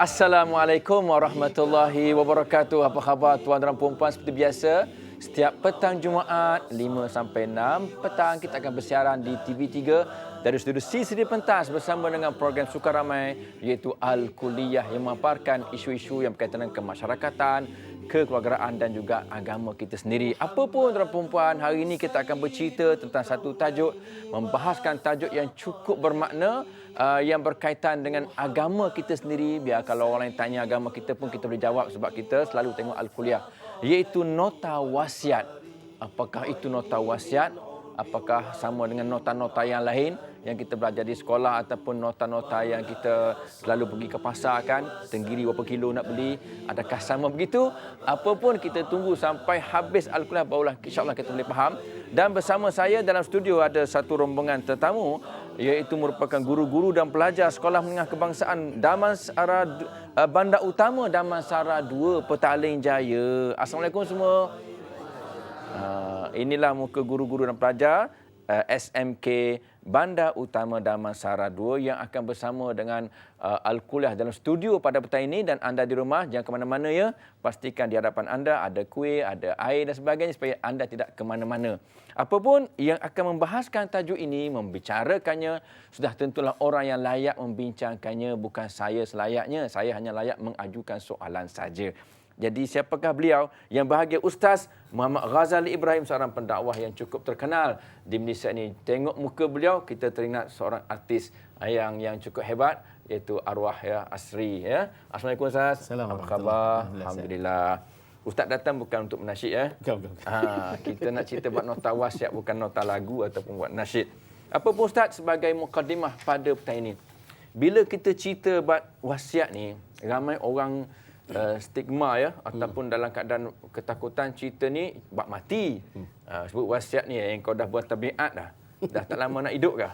Assalamualaikum warahmatullahi wabarakatuh. Apa khabar tuan dan puan-puan? Seperti biasa, setiap petang Jumaat 5 sampai 6 petang kita akan bersiaran di TV3 dari studio CCD Pentas bersama dengan program Suka Ramai iaitu Al-Kuliah yang memaparkan isu-isu yang berkaitan dengan kemasyarakatan, kekeluargaan dan juga agama kita sendiri. Apapun tuan dan puan-puan, hari ini kita akan bercerita tentang satu tajuk, membahaskan tajuk yang cukup bermakna yang berkaitan dengan agama kita sendiri. Biar kalau orang lain tanya agama kita pun kita boleh jawab sebab kita selalu tengok Al-Kuliah, iaitu nota wasiat. Apakah itu nota wasiat? Apakah sama dengan nota-nota yang lain yang kita belajar di sekolah ataupun nota-nota yang kita selalu pergi ke pasar kan, tenggiri berapa kilo nak beli? Adakah sama begitu? Apapun kita tunggu sampai habis Al-Kuliah barulah insya-Allah kita boleh faham. Dan bersama saya dalam studio ada satu rombongan tetamu iaitu merupakan guru-guru dan pelajar Sekolah Menengah Kebangsaan Damansara Bandar Utama Damansara 2 Petaling Jaya. Assalamualaikum semua. Inilah muka guru-guru dan pelajar SMK Bandar Utama Damansara 2 yang akan bersama dengan Al-Kuliah dalam studio pada petang ini. Dan anda di rumah jangan ke mana-mana ya. Pastikan di hadapan anda ada kuih, ada air dan sebagainya supaya anda tidak ke mana-mana. Apapun yang akan membahaskan tajuk ini, membicarakannya, sudah tentulah orang yang layak membincangkannya, bukan saya selayaknya. Saya hanya layak mengajukan soalan saja. Jadi siapakah beliau? Yang bahagia Ustaz Muhammad Ghazali Ibrahim, seorang pendakwah yang cukup terkenal di Malaysia ini. Tengok muka beliau, kita teringat seorang artis yang cukup hebat, iaitu arwah ya Asri ya. Assalamualaikum Ustaz. Apa khabar? Alhamdulillah. Ustaz datang bukan untuk menasyid ya. Bukan. Kita nak cerita buat nota wasiat, bukan nota lagu ataupun buat nasyid. Apa pun Ustaz, sebagai mukadimah pada petang ini, bila kita cerita buat wasiat ni, ramai orang stigma ya, ataupun dalam keadaan ketakutan cerita ni bab mati. Sebut wasiat ni yang kau dah buat tabiat dah tak lama nak hidup kah?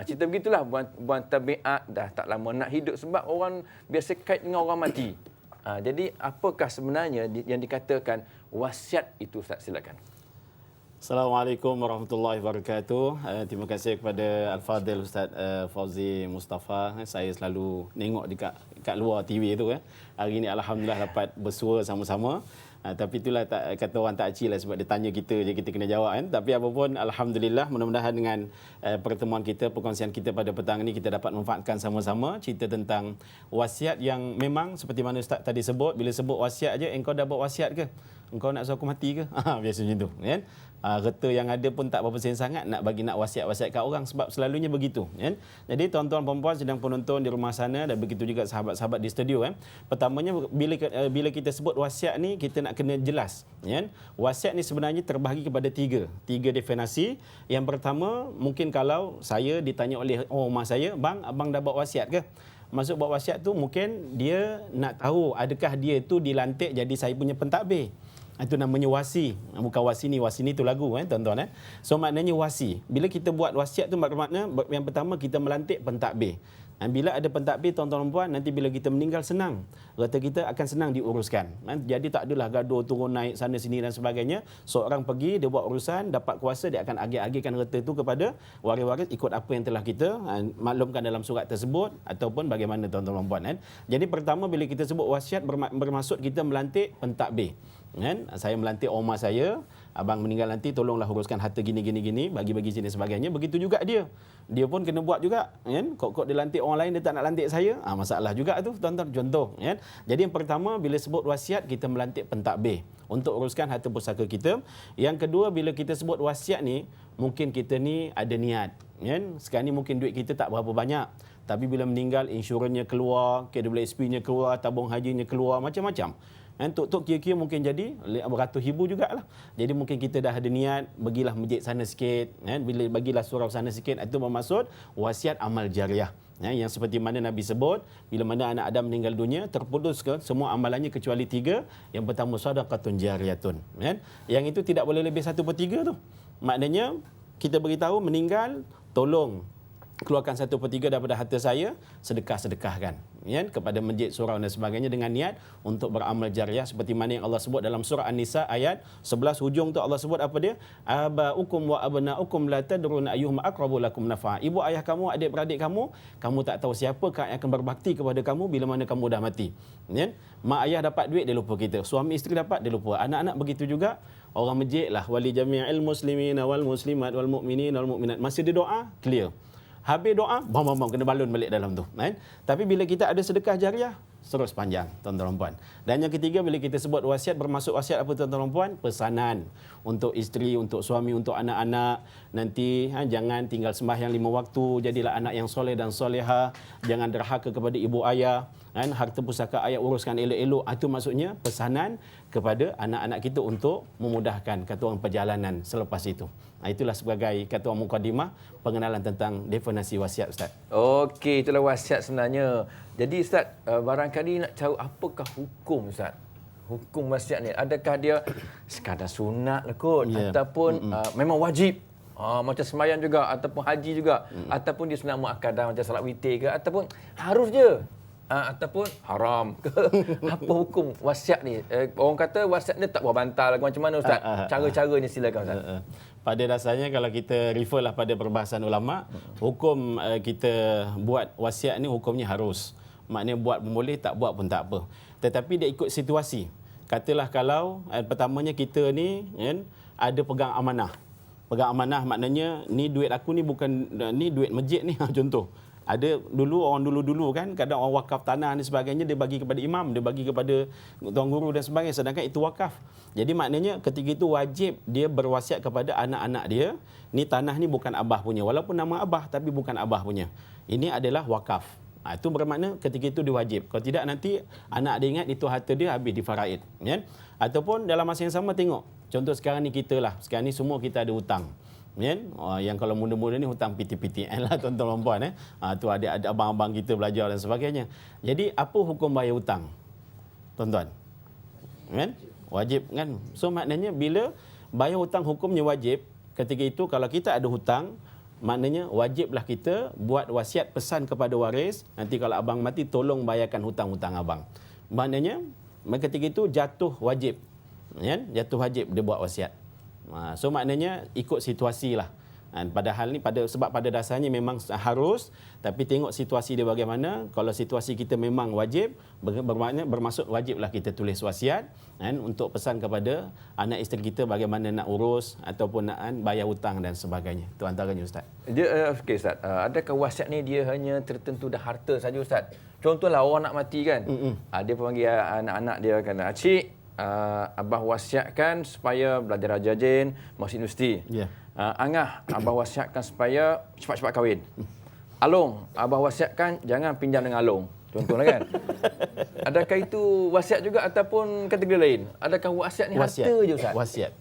Cerita begitulah, buat tabiat dah tak lama nak hidup sebab orang biasa kait dengan orang mati. Jadi apakah sebenarnya yang dikatakan wasiat itu Ustaz? Silakan. Assalamualaikum warahmatullahi wabarakatuh. Terima kasih kepada Al-Fadhil Ustaz Fauzi Mustafa. Saya selalu tengok dekat luar TV tu. Hari ini alhamdulillah dapat bersua sama-sama. Tapi itulah kata orang tak acil lah, sebab dia tanya kita je, kita kena jawab kan. Tapi apapun alhamdulillah, mudah-mudahan dengan pertemuan kita, perkongsian kita pada petang ini, kita dapat manfaatkan sama-sama cerita tentang wasiat yang memang seperti mana Ustaz tadi sebut. Bila sebut wasiat aja, engkau dah buat wasiat ke? Engkau nak suruh aku mati ke? Biasa macam tu kan. Reta yang ada pun tak berapa sen sangat nak wasiat-wasiat kat orang, sebab selalunya begitu kan. Jadi tuan-tuan puan-puan sedang penonton di rumah sana dan begitu juga sahabat-sahabat di studio kan. Pertamanya bila kita sebut wasiat ni, kita nak kena jelas kan. Wasiat ni sebenarnya terbahagi kepada tiga definisi. Yang pertama, mungkin kalau saya ditanya oleh rumah saya, "Bang, abang dah buat wasiat ke?" Maksud buat wasiat tu mungkin dia nak tahu adakah dia itu dilantik jadi saya punya pentadbir. Itu namanya wasi. Bukan wasi ni tu lagu kan tuan-tuan. So maknanya wasi. Bila kita buat wasiat tu bermakna yang pertama kita melantik pentadbir. Bila ada pentadbir tuan-tuan dan puan, nanti bila kita meninggal senang. Reta kita akan senang diuruskan. Jadi tak adalah gaduh turun naik sana sini dan sebagainya. Seorang pergi, dia buat urusan, dapat kuasa, dia akan agih-agihkan reta itu kepada waris-waris ikut apa yang telah kita maklumkan dalam surat tersebut ataupun bagaimana tuan-tuan dan puan. Jadi pertama bila kita sebut wasiat bermaksud kita melantik pentadbir. Saya melantik rumah saya, abang meninggal nanti tolonglah uruskan harta gini bagi-bagi sini sebagainya. Begitu juga dia pun kena buat juga kan. Kok dia lantik orang lain, dia tak nak lantik saya, masalah juga tu tuan-tuan. Contoh kan. Jadi yang pertama bila sebut wasiat, kita melantik pentadbir untuk uruskan harta pusaka kita. Yang kedua, bila kita sebut wasiat ni, mungkin kita ni ada niat kan. Sekarang ni mungkin duit kita tak berapa banyak, tapi bila meninggal insurannya keluar, KWSP-nya keluar, tabung hajinya keluar, macam-macam. Tok kira-kira mungkin jadi beratus ribu jugalah. Jadi mungkin kita dah ada niat, bagilah masjid sana sikit, bila bagilah surau sana sikit, itu bermaksud wasiat amal jariah. Yang seperti mana Nabi sebut, bila mana anak Adam meninggal dunia, terputus ke semua amalannya kecuali 3. Yang pertama sedekatun jariyatun. Yang itu tidak boleh lebih 1/3 tu. Maknanya kita beritahu meninggal, tolong keluarkan 1/3 daripada harta saya, sedekahkan. ya, kepada masjid, surau dan sebagainya dengan niat untuk beramal jariah seperti mana yang Allah sebut dalam surah An-Nisa ayat 11 hujung tu Allah sebut apa dia? Abaukum wa abnaukum la tadruna ayyuhum aqrabu lakum nafa'a. Ibu ayah kamu, adik-beradik kamu, kamu tak tahu siapakah yang akan berbakti kepada kamu bila mana kamu dah mati. Ya? Mak ayah dapat duit dia lupa kita, suami isteri dapat dia lupa, anak-anak begitu juga. Orang masjid lah, wali jami'il muslimin wal muslimat wal mu'minin wal mu'minat. Masa dia doa, clear. Habis doa, bam kena balun balik dalam tu, kan? Tapi bila kita ada sedekah jariah, terus panjang, tuan-tuan dan puan. Dan yang ketiga, bila kita sebut wasiat, bermaksud wasiat apa tuan-tuan dan puan? Pesanan untuk isteri, untuk suami, untuk anak-anak. Nanti jangan tinggal sembahyang 5 waktu, jadilah anak yang soleh dan soleha. Jangan derhaka kepada ibu ayah, kan? Harta pusaka ayah uruskan elok-elok. Itu maksudnya pesanan kepada anak-anak kita untuk memudahkan kata orang perjalanan selepas itu. Itulah sebagai kata orang mukadimah pengenalan tentang definisi wasiat, Ustaz. Okey, itulah wasiat sebenarnya. Jadi Ustaz, barangkali nak tahu apakah hukum, Ustaz? Hukum wasiat ni, adakah dia sekadar sunat lah kot, ataupun memang wajib? Macam sembahyang juga, ataupun haji juga, ataupun dia sunat muakkadah macam salat witir ke, ataupun harus je? Ataupun haram ke? Apa hukum wasiat ni? Orang kata wasiat ni tak buah bantal. Macam mana Ustaz? Cara-caranya silakan Ustaz. Pada dasarnya kalau kita refer lah pada perbahasan ulama, hukum kita buat wasiat ni hukumnya harus. Maknanya buat pun boleh, tak buat pun tak apa. Tetapi dia ikut situasi. Katalah kalau pertamanya kita ni kan, ada pegang amanah. Pegang amanah maknanya ni duit aku ni bukan, ni duit masjid ni contoh. Ada dulu orang dulu-dulu kan, kadang orang wakaf tanah dan sebagainya dia bagi kepada imam, dia bagi kepada tuan guru dan sebagainya, sedangkan itu wakaf. Jadi maknanya ketika itu wajib dia berwasiat kepada anak-anak dia, ni tanah ni bukan abah punya, walaupun nama abah tapi bukan abah punya. Ini adalah wakaf. Itu bermakna ketika itu dia wajib. Kalau tidak nanti anak dia ingat itu harta dia habis difaraid, kan? Ataupun dalam masa yang sama tengok. Contoh sekarang ni kita lah, sekarang ni semua kita ada hutang. Yang kalau muda-muda ni hutang PTPTN lah tuan-tuan dan puan. Tu ada abang-abang kita belajar dan sebagainya. Jadi apa hukum bayar hutang? Tuan-tuan. Kan? Wajib kan? So maknanya bila bayar hutang hukumnya wajib, ketika itu kalau kita ada hutang, maknanya wajiblah kita buat wasiat pesan kepada waris, nanti kalau abang mati tolong bayarkan hutang-hutang abang. Maknanya ketika itu jatuh wajib. Kan? Jatuh wajib dia buat wasiat. So maknanya ikut situasi lah. Padahal ni sebab pada dasarnya memang harus, tapi tengok situasi dia bagaimana. Kalau situasi kita memang wajib, bermaksud wajiblah kita tulis wasiat untuk pesan kepada anak isteri kita bagaimana nak urus ataupun nak bayar hutang dan sebagainya. Itu antaranya Ustaz. Okey Ustaz, adakah wasiat ni dia hanya tertentu dah harta saja Ustaz? Contohlah orang nak mati kan, dia panggil anak-anak dia kan, "Cik, abah wasiatkan supaya belajar rajin, masuk universiti. Angah, abah wasiatkan supaya cepat-cepat kahwin. Along, abah wasiatkan jangan pinjam dengan Along." Contohnya kan. Adakah itu wasiat juga ataupun kategori lain? Adakah wasiat ni harta je Ustaz? Wasiat.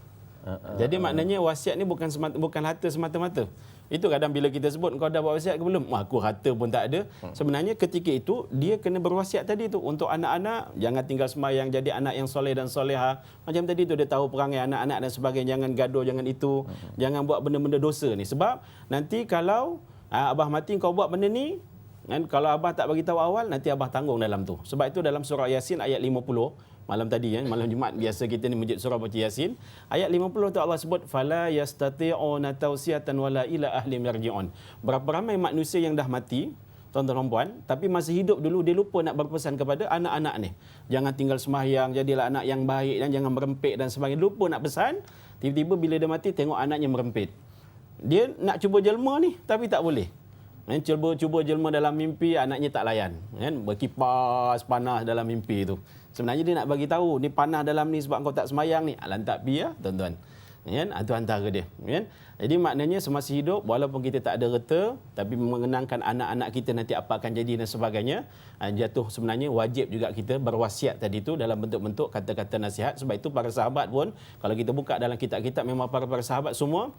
Jadi maknanya wasiat ni bukan harta semata-mata. Itu kadang bila kita sebut kau dah buat wasiat ke belum? Aku harta pun tak ada. Sebenarnya ketika itu dia kena berwasiat tadi tu untuk anak-anak, jangan tinggal sembahyang, jadi anak yang soleh dan soleha. Macam tadi tu dia tahu perangai anak-anak dan sebagainya, jangan gaduh, jangan itu, jangan buat benda-benda dosa ni. Sebab nanti kalau abah mati kau buat benda ni, kan, kalau abah tak bagi tahu awal, nanti abah tanggung dalam tu. Sebab itu dalam surah Yasin ayat 50, malam tadi malam Jumaat biasa kita ni masjid surah baca Yasin, ayat 50 tu Allah sebut fala yastati'una tawsiyatan wala ila ahli yarji'un. Berapa ramai manusia yang dah mati, tuan-tuan dan puan, tapi masih hidup dulu dia lupa nak berpesan kepada anak-anak ni. Jangan tinggal sembahyang, jadilah anak yang baik dan jangan merempit dan sebagainya. Lupa nak pesan, tiba-tiba bila dia mati tengok anaknya merempit. Dia nak cuba jelma ni tapi tak boleh. Cuba jelma dalam mimpi, anaknya tak layan. Berkipas panas dalam mimpi tu. Sebenarnya dia nak bagi tahu ni panah dalam ni sebab kau tak semayang ni. Lantak pi ya tuan-tuan. Itu antara dia. Jadi maknanya semasa hidup walaupun kita tak ada reta, tapi mengenangkan anak-anak kita nanti apa akan jadi dan sebagainya, jatuh sebenarnya wajib juga kita berwasiat tadi tu dalam bentuk-bentuk kata-kata nasihat. Sebab itu para sahabat pun kalau kita buka dalam kitab-kitab memang para sahabat semua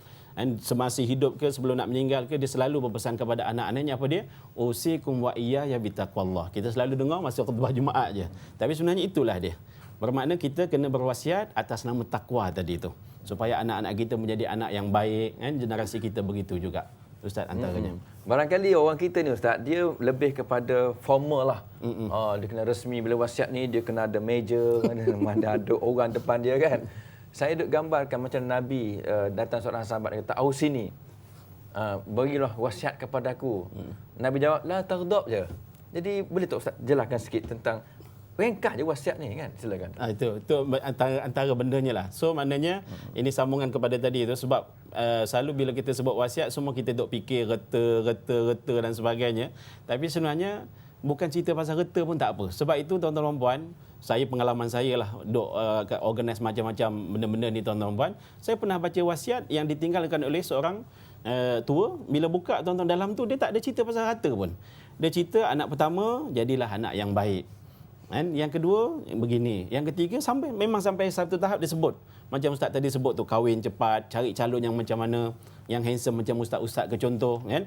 semasa hidup ke sebelum nak meninggal ke dia selalu berpesan kepada anak-anaknya apa dia? Usikum wa iyaya bitaqwallah. Kita selalu dengar masa khutbah Jumaat je. Tapi sebenarnya itulah dia. Bermakna kita kena berwasiat atas nama takwa tadi tu. Supaya anak-anak kita menjadi anak yang baik, kan? Generasi kita begitu juga. Ustaz, antaranya. Barangkali orang kita ni Ustaz, dia lebih kepada formal lah. Dia kena resmi, bila wasiat ni dia kena ada meja, mana ada orang depan dia kan. Saya duk gambarkan macam Nabi datang seorang sahabat kata, "Ausini, berilah wasiat kepada aku." Nabi jawab, "La taghdab" je. Jadi boleh tak Ustaz jelaskan sikit tentang ringkas je wasiat ni kan? Silakan. Itu antara bendanya lah. So maknanya ini sambungan kepada tadi itu, sebab selalu bila kita sebut wasiat semua kita duk fikir reta dan sebagainya. Tapi sebenarnya bukan cerita pasal reta pun tak apa. Sebab itu tuan-tuan dan puan, saya pengalaman saya lah duk organize macam-macam benda-benda ni tuan-tuan dan puan. Saya pernah baca wasiat yang ditinggalkan oleh seorang tua. Bila buka tuan-tuan dalam tu dia tak ada cerita pasal harta pun. Dia cerita anak pertama jadilah anak yang baik. Yang kedua begini, yang ketiga memang sampai satu tahap dia sebut. Macam ustaz tadi sebut tu, kahwin cepat, cari calon yang macam mana, yang handsome macam ustaz-ustaz ke contoh kan.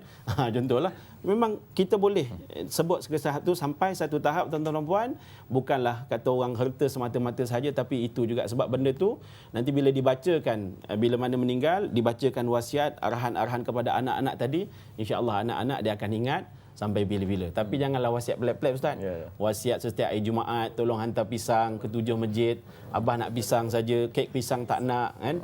Contohlah. Memang kita boleh sebut sekesah tu sampai satu tahap tuan-tuan dan puan, bukanlah kata orang harta semata-mata saja, tapi itu juga sebab benda tu nanti bila dibacakan, bila mana meninggal dibacakan wasiat, arahan-arahan kepada anak-anak tadi, insya-Allah anak-anak dia akan ingat sampai bila-bila. Tapi janganlah wasiat pelik-pelik Ustaz. Wasiat setiap hari Jumaat tolong hantar pisang ke 7 masjid. Abah nak pisang saja, kek pisang tak nak kan.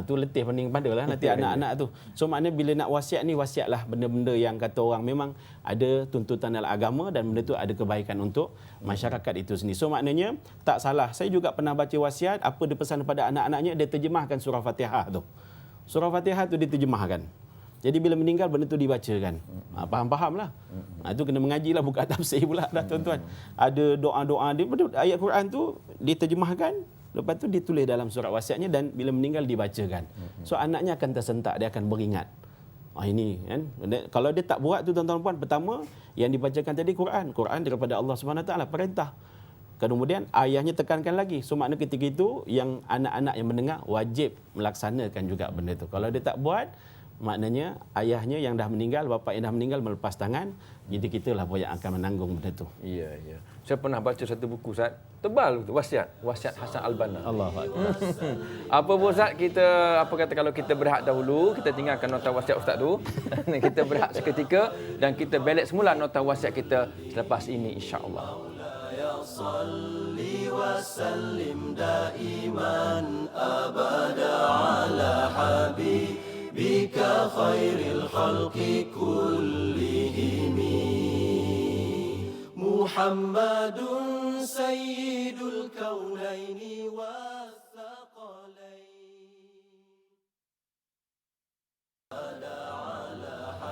Tu letih pening padalah nanti anak-anak tu. So maknanya bila nak wasiat ni, wasiatlah benda-benda yang kata orang memang ada tuntutan dalam agama dan benda tu ada kebaikan untuk masyarakat itu sendiri. So maknanya tak salah. Saya juga pernah baca wasiat, apa dia pesan kepada anak-anaknya, dia terjemahkan surah Fatihah tu. Surah Fatihah tu diterjemahkan. Jadi bila meninggal benda tu dibacakan. Faham-faham lah. Itu kena mengaji lah, bukan tafsir pula dah tuan-tuan. Ada doa-doa dia, ayat Quran tu diterjemahkan, lepas tu ditulis dalam surat wasiatnya dan bila meninggal dibacakan. So anaknya akan tersentak, dia akan beringat. Ini kan. Kalau dia tak buat tu tuan-tuan puan, pertama yang dibacakan tadi Quran daripada Allah SWT perintah. Kemudian ayahnya tekankan lagi. So makna ketika itu yang anak-anak yang mendengar wajib melaksanakan juga benda tu. Kalau dia tak buat, maknanya ayahnya yang dah meninggal, bapa yang dah meninggal melepas tangan. Jadi kitalah yang akan menanggung benda tu. Ya. Saya pernah baca satu buku Ustaz, tebal tu, wasiat Hasan Al-Banna. Allahuakbar. Apa pun Ustaz, kita kalau kita berehat dahulu, kita tinggalkan nota wasiat Ustaz tu. Kita berehat seketika dan kita balik semula nota wasiat kita selepas ini insya-Allah. Salli wa sallim daiman abada ala habib بك خير الخلق كلهم محمد سيد الكونين والثقلين.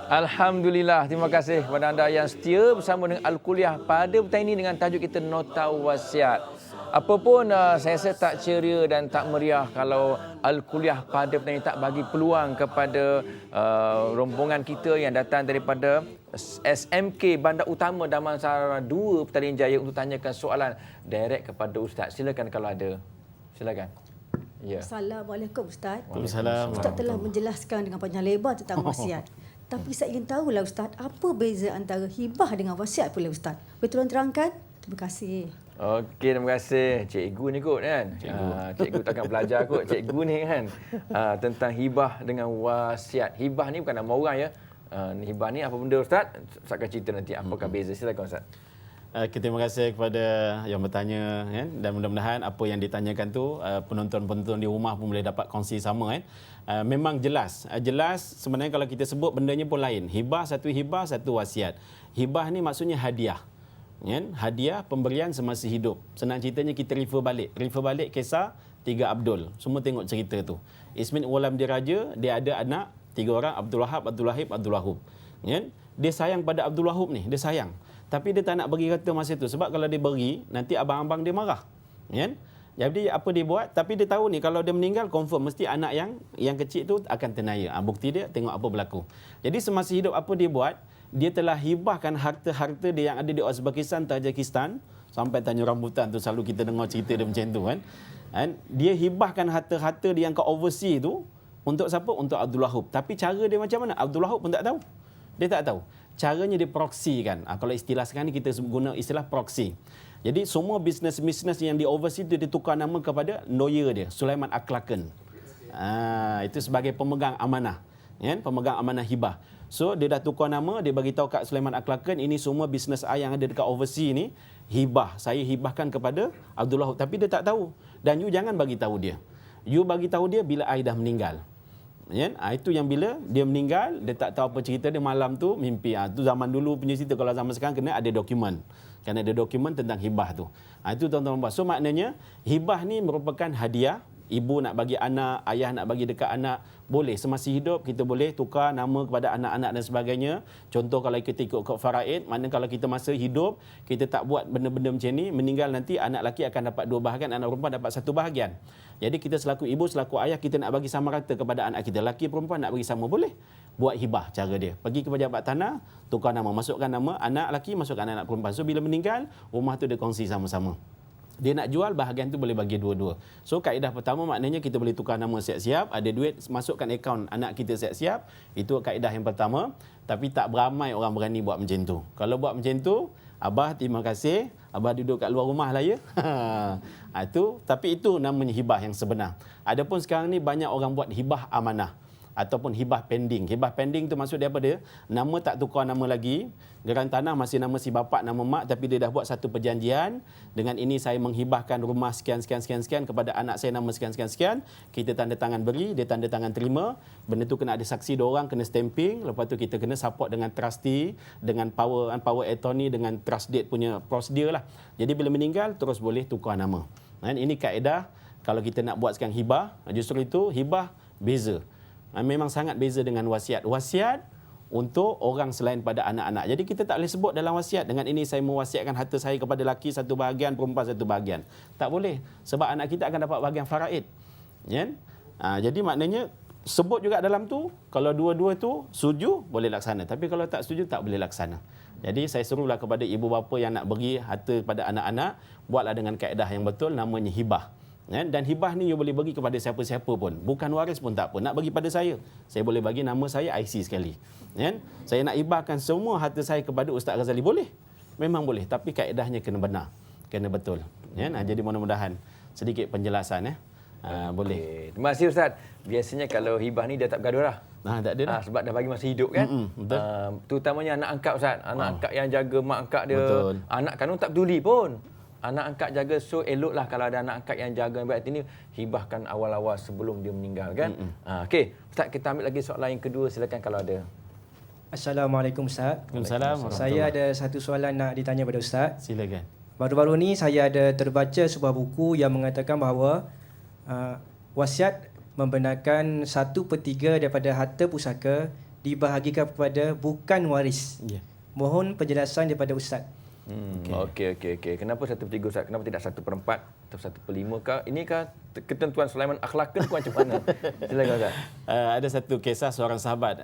Alhamdulillah, terima kasih kepada anda yang setia bersama dengan Al-Kuliah pada petang ini dengan tajuk kita Nota Wasiat. Apapun saya rasa tak ceria dan tak meriah kalau Al-Kuliah pada petang ini tak bagi peluang kepada rombongan kita yang datang daripada SMK Bandar Utama Damansara 2 Petaling Jaya untuk tanyakan soalan direct kepada Ustaz. Silakan kalau ada. Silakan. Ya. Assalamualaikum Ustaz. Waalaikumsalam. Ustaz telah menjelaskan dengan panjang lebar tentang wasiat. Tapi saya ingin tahulah Ustaz, apa beza antara hibah dengan wasiat pula Ustaz? Boleh tolong terangkan? Terima kasih. Okey, terima kasih. Cikgu ni kot kan. Cikgu takkan belajar kot. Cikgu ni kan. Tentang hibah dengan wasiat. Hibah ni bukan nama orang ya. Hibah ni apa benda Ustaz? Ustaz akan cerita nanti apakah beza. Silakan Ustaz. Terima kasih kepada yang bertanya kan, dan mudah-mudahan apa yang ditanyakan tu penonton-penonton di rumah pun boleh dapat kongsi sama kan. Memang jelas sebenarnya kalau kita sebut bendanya pun lain. Hibah, satu wasiat. Hibah ni maksudnya hadiah. Kan? Hadiah pemberian semasa hidup. Senang ceritanya kita refer balik kisah 3 Abdul. Semua tengok cerita tu. Ismin Walam Diraja, dia ada anak 3 orang, Abdul Wahab, Abdul Wahib, Abdul Wahub. Kan? Dia sayang pada Abdul Wahub ni, dia sayang. Tapi dia tak nak bagi harta masa tu sebab kalau dia bagi nanti abang-abang dia marah. Kan? Jadi apa dia buat? Tapi dia tahu ni kalau dia meninggal confirm mesti anak yang kecil tu akan tenaya. Bukti dia tengok apa berlaku. Jadi semasa hidup apa dia buat? Dia telah hibahkan harta-harta dia yang ada di Uzbekistan, Tajikistan sampai Tanjung Rambutan tu selalu kita dengar cerita dia macam tu kan. Dia hibahkan harta-harta dia yang ke overseas tu untuk siapa? Untuk Abdul Wahab. Tapi cara dia macam mana? Abdul Wahab pun tak tahu. Dia tak tahu. Caranya dia proxy kan. Kalau istilah sekarang ni kita guna istilah proxy. Jadi semua bisnes yang di overseas itu ditukar nama kepada lawyer dia, Sulaiman Aklaken. Itu sebagai pemegang amanah. Kan? Pemegang amanah hibah. So dia dah tukar nama, dia bagi tahu Kak Sulaiman Akhlakan, ini semua bisnes I yang ada dekat overseas ni hibah. Saya hibahkan kepada Abdullah, tapi dia tak tahu. Dan you jangan bagi tahu dia. You bagi tahu dia bila I dah meninggal. Ya, itu yang bila dia meninggal, dia tak tahu apa cerita dia, malam tu mimpi. Itu zaman dulu punya cerita. Kalau zaman sekarang kena ada dokumen. Kena ada dokumen tentang hibah tu. Itu tuan-tuan. So maknanya hibah ni merupakan hadiah. Ibu nak bagi anak, ayah nak bagi dekat anak, boleh. Semasa hidup kita boleh tukar nama kepada anak-anak dan sebagainya. Contoh kalau kita ikut faraid, maknanya kalau kita masa hidup kita tak buat benda-benda macam ni, meninggal nanti anak lelaki akan dapat 2 bahagian, anak perempuan dapat 1 bahagian. Jadi kita selaku ibu, selaku ayah, kita nak bagi sama rata kepada anak kita. Lelaki perempuan nak bagi sama, boleh. Buat hibah cara dia. Pergi ke pejabat tanah, tukar nama, masukkan nama anak lelaki, masukkan anak perempuan. So bila meninggal, rumah tu dia kongsi sama-sama. Dia nak jual, bahagian tu boleh bagi 2-2. So kaedah pertama maknanya kita boleh tukar nama siap-siap, ada duit masukkan akaun anak kita siap-siap. Itu kaedah yang pertama. Tapi tak beramai orang berani buat macam tu. Kalau buat macam tu, abah terima kasih, abah duduk kat luar rumah lah ya. Tapi itu namanya hibah yang sebenar. Adapun sekarang ni banyak orang buat hibah amanah ataupun hibah pending. Hibah pending tu maksud dia apa dia? Nama tak tukar nama lagi. Geran tanah masih nama si bapa, nama mak, tapi dia dah buat satu perjanjian. Dengan ini saya menghibahkan rumah sekian kepada anak saya nama sekian. Kita tanda tangan beri, dia tanda tangan terima. Benda tu kena ada saksi 2 orang, kena stamping. Lepas tu kita kena support dengan trustee, dengan power attorney, dengan trust deed punya prosedur lah. Jadi bila meninggal terus boleh tukar nama. Ini kaedah kalau kita nak buat sekarang hibah. Justru itu hibah beza. Memang sangat beza dengan wasiat. Wasiat untuk orang selain pada anak-anak. Jadi kita tak boleh sebut dalam wasiat, dengan ini saya mewasiatkan harta saya kepada lelaki 1 bahagian, perempuan 1 bahagian. Tak boleh. Sebab anak kita akan dapat bahagian faraid. Ya? Jadi maknanya sebut juga dalam tu, kalau dua-dua tu setuju, boleh laksana. Tapi kalau tak setuju, tak boleh laksana. Jadi saya serulah kepada ibu bapa yang nak bagi harta kepada anak-anak, buatlah dengan kaedah yang betul, namanya hibah. Dan hibah ni you boleh bagi kepada siapa-siapa pun. Bukan waris pun tak apa. Nak bagi pada saya boleh bagi nama saya IC sekali. Saya nak hibahkan semua harta saya kepada Ustaz Ghazali, boleh. Memang boleh. Tapi kaedahnya kena benar. Kena betul. Jadi mudah-mudahan sedikit penjelasan. Boleh. Terima kasih Ustaz. Biasanya kalau hibah ni dia tak bergaduh dah. Tak ada dah. Sebab dah bagi masa hidup kan. Betul. Terutamanya anak angkat Ustaz. Anak angkat yang jaga mak angkat dia. Betul. Anak kandung tak peduli pun. Anak angkat jaga, so eloklah kalau ada anak angkat yang jaga. Berarti ini hibahkan awal-awal sebelum dia meninggal kan. Okey, Ustaz, kita ambil lagi soalan yang kedua, silakan kalau ada. Assalamualaikum Ustaz. Waalaikumsalam. Saya ada satu soalan nak ditanya pada Ustaz. Silakan. Baru-baru ni saya ada terbaca sebuah buku yang mengatakan bahawa wasiat membenarkan 1/3 daripada harta pusaka dibahagikan kepada bukan waris. Ya. Mohon penjelasan daripada Ustaz. Okey. Kenapa 1/3 Ustaz? Kenapa tidak 1/4 atau 1/5 kah? Ini kah ketentuan Sulaiman Akhlakan macam mana? Silakan Ustaz. Ada satu kisah seorang sahabat,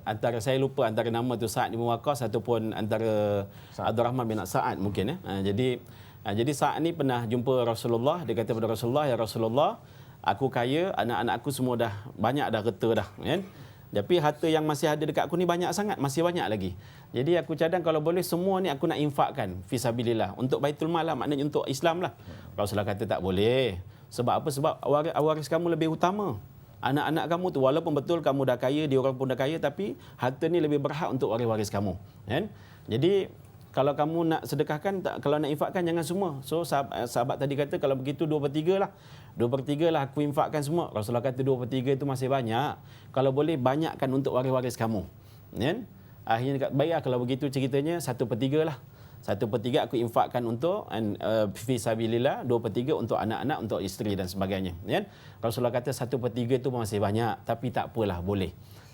antara saya lupa antara nama tu Sa'ad bin Waqqas ataupun antara Abdul Rahman bin Sa'ad mungkin. Jadi Sa'ad ni pernah jumpa Rasulullah. Dia kata kepada Rasulullah, ya Rasulullah, aku kaya, anak-anak aku semua dah banyak dah reta dah kan. Tapi harta yang masih ada dekat aku ni banyak sangat, masih banyak lagi. Jadi aku cadang kalau boleh semua ni aku nak infakkan fisabilillah, untuk Baitul Mal lah, maknanya untuk Islam lah. Rasulullah kata tak boleh. Sebab apa? Sebab waris kamu lebih utama. Anak-anak kamu tu walaupun betul kamu dah kaya, dia orang pun dah kaya, tapi harta ni lebih berhak untuk waris kamu. Kan? Jadi kalau kamu nak sedekahkan, kalau nak infakkan jangan semua. So sahabat tadi kata kalau begitu 2/3 lah. 2/3 lah aku infakkan semua. Rasulullah kata 2/3 itu masih banyak. Kalau boleh banyakkan untuk waris kamu. Kan? Akhirnya kata, baiklah kalau begitu ceritanya 1/3 lah. 1/3 aku infakkan untuk fisabilillah, 2/3 untuk anak-anak, untuk isteri dan sebagainya. Kan? Rasulullah kata 1/3 itu masih banyak, tapi tak apalah, boleh.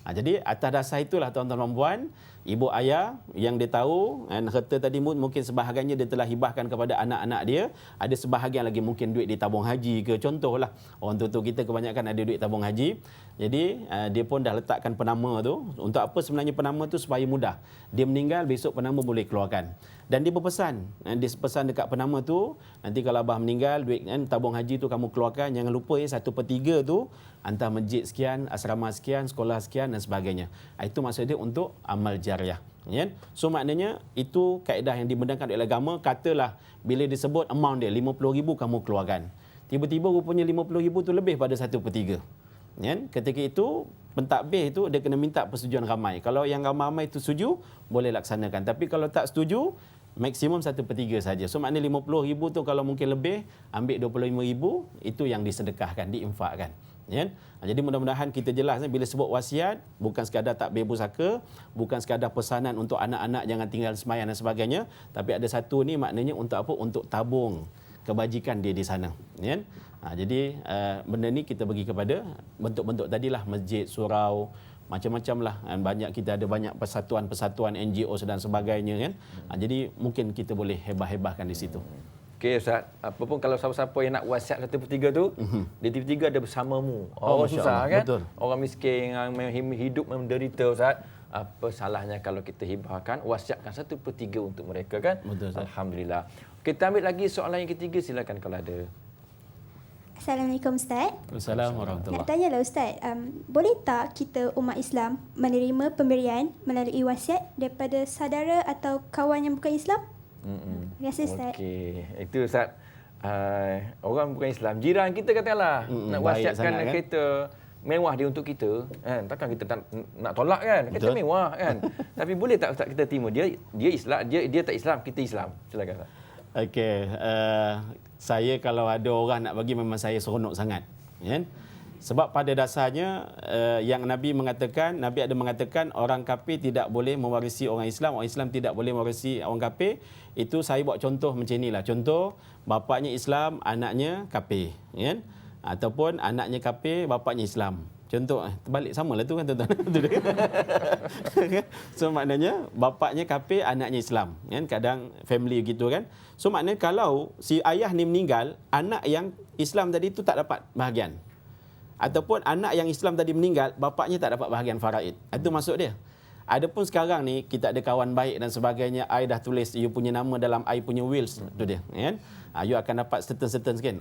Jadi atas dasar itulah tuan-tuan dan puan, ibu ayah yang dia tahu harta tadi mungkin sebahagiannya dia telah hibahkan kepada anak-anak dia, ada sebahagian lagi mungkin duit di tabung haji ke, contohlah. Orang tua kita kebanyakan ada duit tabung haji. Jadi dia pun dah letakkan penama tu. Untuk apa sebenarnya penama tu? Supaya mudah. Dia meninggal, besok penama boleh keluarkan. Dan dia berpesan, dia pesan dekat penama tu, nanti kalau abah meninggal, duit tabung haji tu kamu keluarkan, jangan lupa 1/3 tu hantar masjid sekian, asrama sekian, sekolah sekian dan sebagainya. Itu maksud dia untuk amal jariah. Ya? So maknanya itu kaedah yang dibenarkan oleh agama. Katalah bila disebut amount dia 50,000 kamu keluarkan. Tiba-tiba rupanya 50,000 tu lebih pada 1/3. Kan? Ketika itu pentadbir itu dia kena minta persetujuan ramai. Kalau yang ramai itu setuju, boleh laksanakan. Tapi kalau tak setuju, maksimum 1/3 saja. So maknanya 50,000 tu kalau mungkin lebih, ambil 25,000, itu yang disedekahkan, diinfakkan. Ya? Jadi mudah-mudahan kita jelas bila sebut wasiat, bukan sekadar takbir pusaka, bukan sekadar pesanan untuk anak-anak jangan tinggal sembahyang dan sebagainya, tapi ada satu ni maknanya untuk apa? Untuk tabung kebajikan dia di sana. Ya? Jadi benda ni kita bagi kepada bentuk-bentuk tadilah, masjid, surau, macam-macam lah. Banyak, kita ada banyak persatuan-persatuan NGO dan sebagainya kan. Jadi mungkin kita boleh hebah-hebahkan di situ. Okey Ustaz, apa pun kalau siapa-siapa yang nak wasiat 1/3 tu, di TV3 ada bersamamu. Orang susah kan? Betul. Orang miskin yang hidup menderita Ustaz. Apa salahnya kalau kita hibahkan, wasiatkan 1/3 untuk mereka kan? Betul, Ustaz. Alhamdulillah. Kita ambil lagi soalan yang ketiga, silakan kalau ada. Assalamualaikum Ustaz. Assalamualaikum warahmatullahi. Nak tanyalah Ustaz, boleh tak kita umat Islam menerima pemberian melalui wasiat daripada saudara atau kawan yang bukan Islam? Terima kasih Ustaz. Okey, itu Ustaz. Orang bukan Islam, jiran kita katalah nak wasiatkan sangat, kan? kereta mewah dia untuk kita, kan? Takkan kita nak tolak kan? Kereta mewah kan? Tapi boleh tak Ustaz kita terima dia Islam, dia tak Islam, kita Islam. Silakan Ustaz. Okey, saya kalau ada orang nak bagi memang saya seronok sangat. Ya? Sebab pada dasarnya yang Nabi ada mengatakan orang kafir tidak boleh mewarisi orang Islam tidak boleh mewarisi orang kafir. Itu saya buat contoh macam inilah. Contoh, bapaknya Islam, anaknya kafir. Ya? Ataupun anaknya kafir, bapaknya Islam. Contoh, terbalik samalah tu kan tuan-tuan. So maknanya bapaknya kafir, anaknya Islam. Kan? Kadang family gitu kan. So maknanya kalau si ayah ni meninggal, anak yang Islam tadi tu tak dapat bahagian. Ataupun anak yang Islam tadi meninggal, bapaknya tak dapat bahagian faraid. Itu maksud dia. Adapun sekarang ni kita ada kawan baik dan sebagainya, I dah tulis you punya nama dalam I punya wills, tu dia, kan? You akan dapat certain sekian.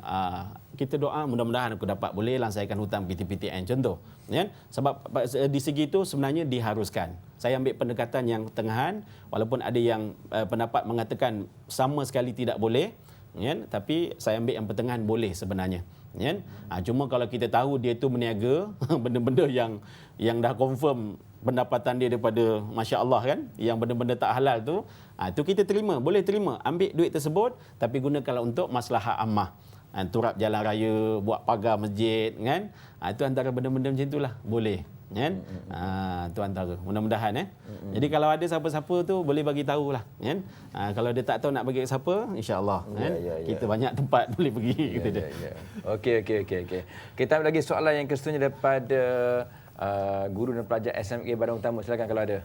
Kita doa mudah-mudahan aku dapat boleh langsaikan hutang PTPTN contoh, kan? Sebab di segi itu sebenarnya diharuskan. Saya ambil pendekatan yang tengahan, walaupun ada yang pendapat mengatakan sama sekali tidak boleh, kan? Tapi saya ambil yang pertengahan boleh sebenarnya. Kan? Cuma kalau kita tahu dia tu meniaga benda-benda yang dah confirm pendapatan dia daripada Masya Allah kan, yang benda-benda tak halal tu, tu kita terima, boleh terima, ambil duit tersebut tapi gunakanlah untuk maslahah ammah. Turap jalan raya, buat pagar masjid kan. Itu antara benda-benda macam itulah boleh. Kan? Itu antara. Mudah-mudahan Jadi kalau ada siapa-siapa tu boleh bagi tahulah kan. Kalau dia tak tahu nak bagi siapa, insya-Allah kan. Kita banyak tempat boleh pergi gitu dia. Okey. Kita ambil lagi soalan yang keseterusnya daripada guru dan pelajar SMK Badan Utama. Silakan kalau ada.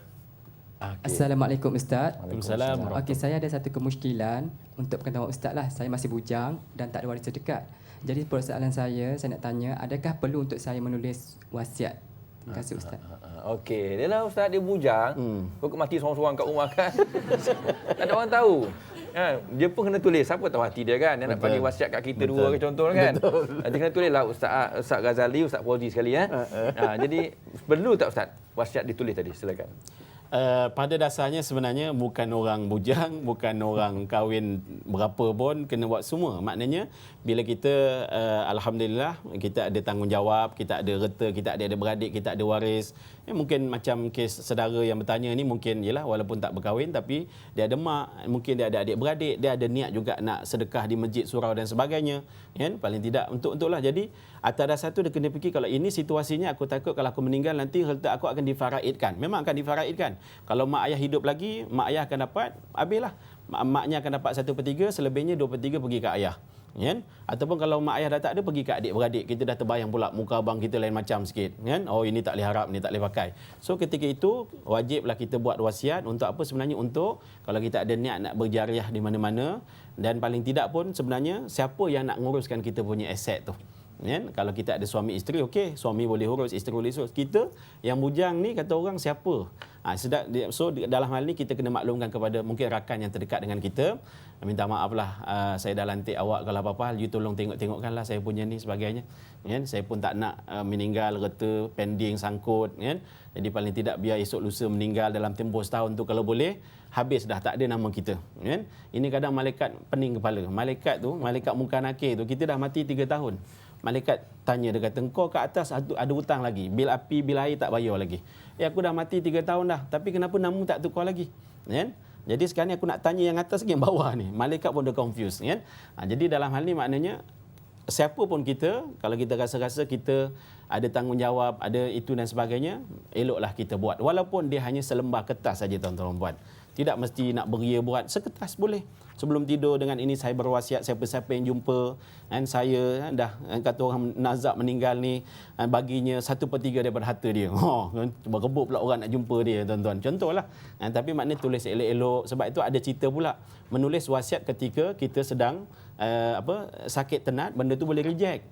Okay. Assalamualaikum Ustaz. Waalaikumsalam. Okey, saya ada satu kemusykilan untuk pengetahuan Ustaz lah. Saya masih bujang dan tak ada waris terdekat. Jadi persoalan saya nak tanya, adakah perlu untuk saya menulis wasiat? Terima kasih Ustaz. Okey, dia lah Ustaz, dia bujang. Kau mati seorang-seorang kat rumah kan. Tak ada orang tahu. Dia pun kena tulis, siapa tahu hati dia kan. Dia nak bagi wasiat kat kita dua ke contoh kan. Dia kena tulislah Ustaz Ghazali, Ustaz Fauzi sekali jadi perlu tak Ustaz wasiat ditulis tadi? Silakan. Pada dasarnya sebenarnya bukan orang bujang, bukan orang kahwin berapa pun kena buat semua. Maknanya bila kita alhamdulillah kita ada tanggungjawab, kita ada reta, kita ada beradik, kita ada waris. Mungkin macam kes saudara yang bertanya ni mungkin yalah walaupun tak berkahwin tapi dia ada mak, mungkin dia ada adik beradik, dia ada niat juga nak sedekah di masjid, surau dan sebagainya. Kan? Paling tidak untuklah. Jadi atas dasar tu dia kena fikir kalau ini situasinya aku takut kalau aku meninggal nanti harta aku akan difaraidkan. Memang akan difaraidkan. Kalau mak ayah hidup lagi, mak ayah akan dapat, habislah. Maknya akan dapat 1/3, selebihnya 2/3 pergi ke ayah. Kan? Ataupun kalau mak ayah dah tak ada, pergi ke adik-beradik. Kita dah terbayang pula muka abang kita lain macam sikit. Kan? Oh ini tak boleh harap, ni tak boleh pakai. So ketika itu, wajiblah kita buat wasiat untuk apa sebenarnya? Untuk kalau kita ada niat nak berjariah di mana-mana. Dan paling tidak pun sebenarnya, siapa yang nak nguruskan kita punya aset tu? Kan? Kalau kita ada suami isteri, okey, suami boleh urus, isteri boleh urus. Kita yang bujang ni kata orang siapa? So dalam hal ni kita kena maklumkan kepada mungkin rakan yang terdekat dengan kita. Minta maaflah, saya dah lantik awak kalau apa-apa, you tolong tengok-tengokkanlah saya punya ni sebagainya. Kan? Saya pun tak nak meninggal reta, pending, sangkut. Kan? Jadi paling tidak biar esok lusa meninggal dalam tempoh setahun tu kalau boleh, habis dah tak ada nama kita. Kan? Ini kadang malaikat pening kepala. Malaikat tu, malaikat muka nakir tu, kita dah mati 3 tahun. malaikat tanya, dia kata, engkau ke atas ada hutang lagi, bil api, bil air tak bayar lagi. Aku dah mati 3 tahun dah, tapi kenapa nama tak tukar lagi? Kan? Jadi sekarang ni aku nak tanya yang atas lagi yang bawah ni. Malaikat pun dah confused, kan? Jadi dalam hal ni maknanya siapa pun kita, kalau kita rasa-rasa kita ada tanggungjawab, ada itu dan sebagainya, eloklah kita buat. Walaupun dia hanya selembar kertas saja, tuan-tuan buat. Tidak mesti nak beria buat, sekertas boleh. Sebelum tidur dengan ini saya berwasiat, siapa-siapa yang jumpa, dan saya dah, kata orang nazak meninggal ni, baginya 1/3 daripada harta dia. Cuba rebut pula orang nak jumpa dia, tuan-tuan. Contohlah. Tapi maknanya tulis elok-elok. Sebab itu ada cerita pula. Menulis wasiat ketika kita sedang sakit tenat, benda tu boleh reject.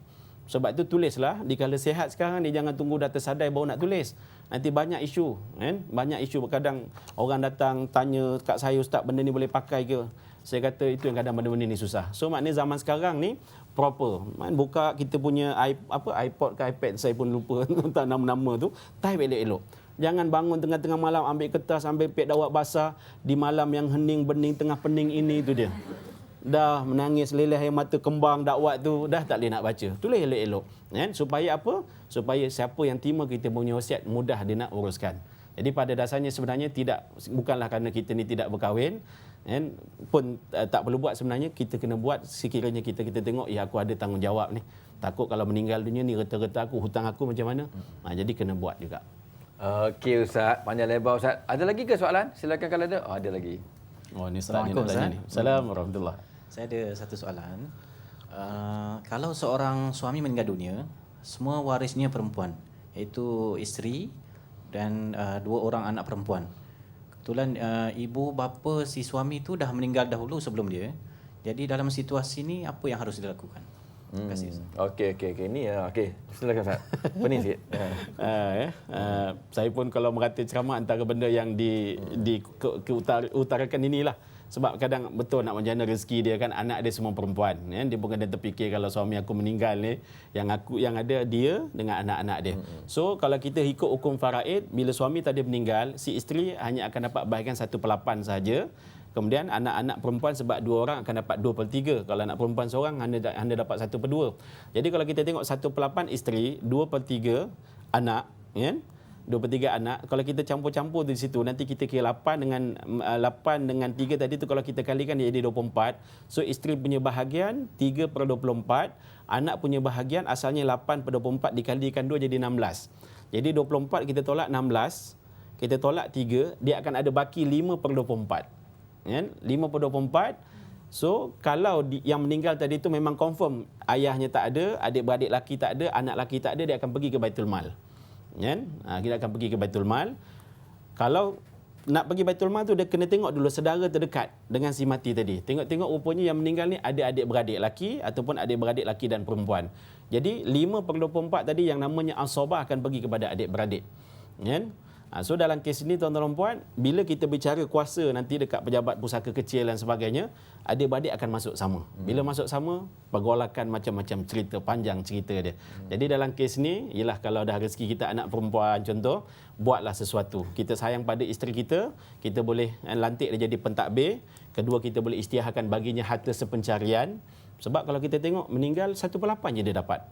Sebab itu tulislah, dikala sihat sekarang ni, jangan tunggu dah tersadai baru nak tulis. Nanti banyak isu, kan? Banyak isu. Kadang orang datang tanya kat saya, ustaz, benda ni boleh pakai ke? Saya kata itu yang kadang benda-benda ni susah. So maknanya zaman sekarang ni proper. Buka kita punya iPod ke iPad, saya pun lupa tentang nama-nama tu, type elok-elok. Jangan bangun tengah-tengah malam ambil kertas, ambil pek dawat basah di malam yang hening bening tengah pening ini, tu dia. Dah menangis leleh air mata kembang dakwat tu, dah tak boleh nak baca. Tulis elok-elok, kan? Supaya apa? Supaya siapa yang terima kita punya wasiat mudah dia nak uruskan. Jadi pada dasarnya sebenarnya bukanlah kerana kita ni tidak berkahwin, kan? Pun tak perlu buat, sebenarnya kita kena buat sekiranya kita tengok, ya aku ada tanggungjawab ni. Takut kalau meninggal dunia ni reta-reta aku, hutang aku macam mana? Jadi kena buat juga. Okey Ustaz, panjang lebar Ustaz. Ada lagi ke soalan? Silakan kalau ada. Ada lagi. Ni Ustaz ni nak tanya ni. Assalamualaikum warahmatullahi. Saya ada satu soalan. Kalau seorang suami meninggal dunia, semua warisnya perempuan, iaitu isteri dan 2 orang anak perempuan. Kebetulan ibu bapa si suami tu dah meninggal dahulu sebelum dia. Jadi dalam situasi ni apa yang harus dilakukan? Terima kasih. Okey. Ini okey. Silakan Ustaz. Pening sikit. Saya pun kalau merata ceramah antara benda yang utarakan inilah. Sebab kadang betul nak menjana rezeki dia, kan, anak dia semua perempuan, kan? Dia pun kena terfikir kalau suami aku meninggal ni, yang ada dia dengan anak-anak dia. So kalau kita ikut hukum faraid, bila suami tadi meninggal, si isteri hanya akan dapat bahagian 1/8 saja. Kemudian anak-anak perempuan sebab 2 orang akan dapat 2/3. Kalau anak perempuan seorang hanya dapat 1/2. Jadi kalau kita tengok 1/8 isteri, 2/3 anak, kan? 2/3 anak. Kalau kita campur-campur di situ, nanti kita kira 8 dengan 3 tadi tu, kalau kita kalikan dia jadi 24. So isteri punya bahagian 3/24, anak punya bahagian asalnya 8/24 dikalikan 2 jadi 16. Jadi 24 kita tolak 16, kita tolak 3, dia akan ada baki 5/24. Kan? 5/24. So kalau yang meninggal tadi tu memang confirm ayahnya tak ada, adik-beradik laki tak ada, anak laki tak ada, dia akan pergi ke Baitul Mal. Kan? Kita akan pergi ke Baitul Mal. Kalau nak pergi Baitul Mal tu, dia kena tengok dulu saudara terdekat dengan si mati tadi. Tengok rupanya yang meninggal ni ada adik-beradik laki ataupun adik-beradik laki dan perempuan. Jadi 5/24 tadi yang namanya asabah akan pergi kepada adik-beradik. Kan? So dalam kes ini, tuan-tuan dan puan, bila kita bicara kuasa nanti dekat pejabat pusaka kecil dan sebagainya, adik-beradik akan masuk sama. Bila masuk sama, pergolakan macam-macam cerita, panjang cerita dia. Jadi dalam kes ni, ialah kalau dah rezeki kita anak perempuan contoh, buatlah sesuatu. Kita sayang pada isteri kita boleh lantik dia jadi pentadbir. Kedua, kita boleh isytiharkan baginya harta sepencarian. Sebab kalau kita tengok meninggal 1/8 je dia dapat.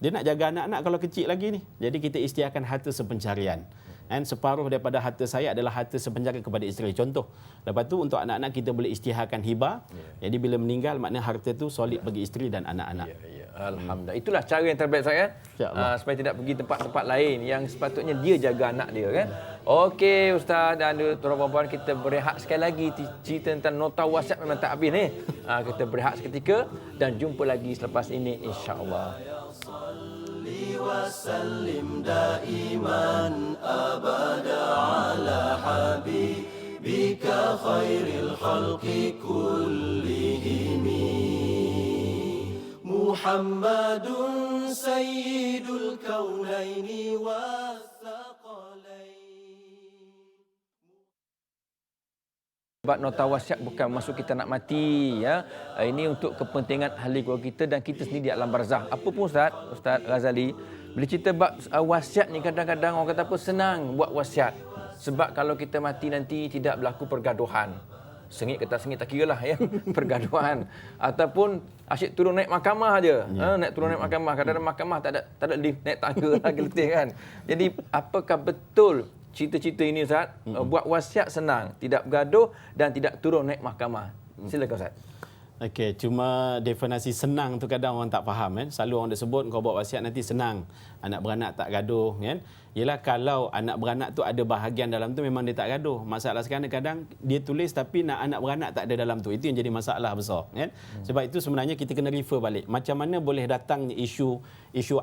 Dia nak jaga anak-anak kalau kecil lagi ni. Jadi kita isytiharkan harta sepencarian. Dan separuh daripada harta saya adalah harta sepencarian kepada isteri. Contoh. Lepas tu untuk anak-anak kita boleh isytiharkan hibah. Jadi bila meninggal maknanya harta tu solid bagi isteri dan anak-anak. Alhamdulillah. Itulah cara yang terbaik saya, supaya tidak pergi tempat-tempat lain yang sepatutnya dia jaga anak dia, kan. Okey Ustaz dan tuan-tuan puan, kita berehat sekali lagi. Cerita tentang nota wasiat memang tak habis ni. Kita berehat seketika dan jumpa lagi selepas ini insya-Allah. وسلم دائما أبدا على حبيبك خير الخلق كلهم محمد سيد الكونين والثقلين. Sebab nota wasiat bukan maksud kita nak mati, ya. Ini untuk kepentingan ahli keluarga kita dan kita sendiri di alam barzah. Apa pun Ustaz Ghazali, bila cerita bab wasiat ni kadang-kadang orang kata apa, senang buat wasiat. Sebab kalau kita mati nanti tidak berlaku pergaduhan. Sengit ke tak sengit tak kira lah, ya. Pergaduhan. Ataupun asyik turun naik mahkamah aja. Naik turun naik mahkamah. Kadang-kadang mahkamah tak ada lift, naik tangga lagi letih kan. Jadi apakah betul cerita-cerita ini Ustaz? Buat wasiat senang, tidak bergaduh dan tidak turun naik mahkamah. Silakan Ustaz. Okey, cuma definisi senang tu kadang orang tak faham kan. Selalu orang dah sebut kau buat wasiat nanti senang. Anak beranak tak gaduh kan. Yalah kalau anak beranak tu ada bahagian dalam tu memang dia tak gaduh. Masalah sekarang kadang dia tulis tapi anak beranak tak ada dalam tu. Itu yang jadi masalah besar kan. Sebab itu sebenarnya kita kena refer balik. Macam mana boleh datang isu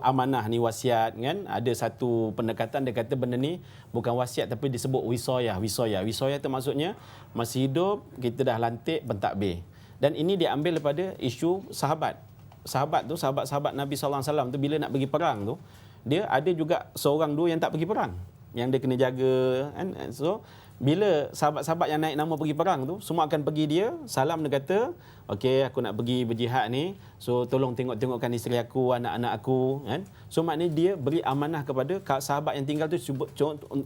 amanah ni wasiat kan. Ada satu pendekatan dia kata benda ni bukan wasiat tapi disebut wisoyah. Wisoyah tu maksudnya masih hidup kita dah lantik pentadbir. Dan ini diambil daripada isu sahabat. Sahabat-sahabat Nabi SAW tu bila nak pergi perang tu, dia ada juga seorang dua yang tak pergi perang. Yang dia kena jaga kan. So bila sahabat-sahabat yang naik nama pergi perang tu, semua akan pergi dia, salam dia kata, okey aku nak pergi berjihad ni, so tolong tengok-tengokkan isteri aku, anak-anak aku kan. So maknanya dia beri amanah kepada sahabat yang tinggal tu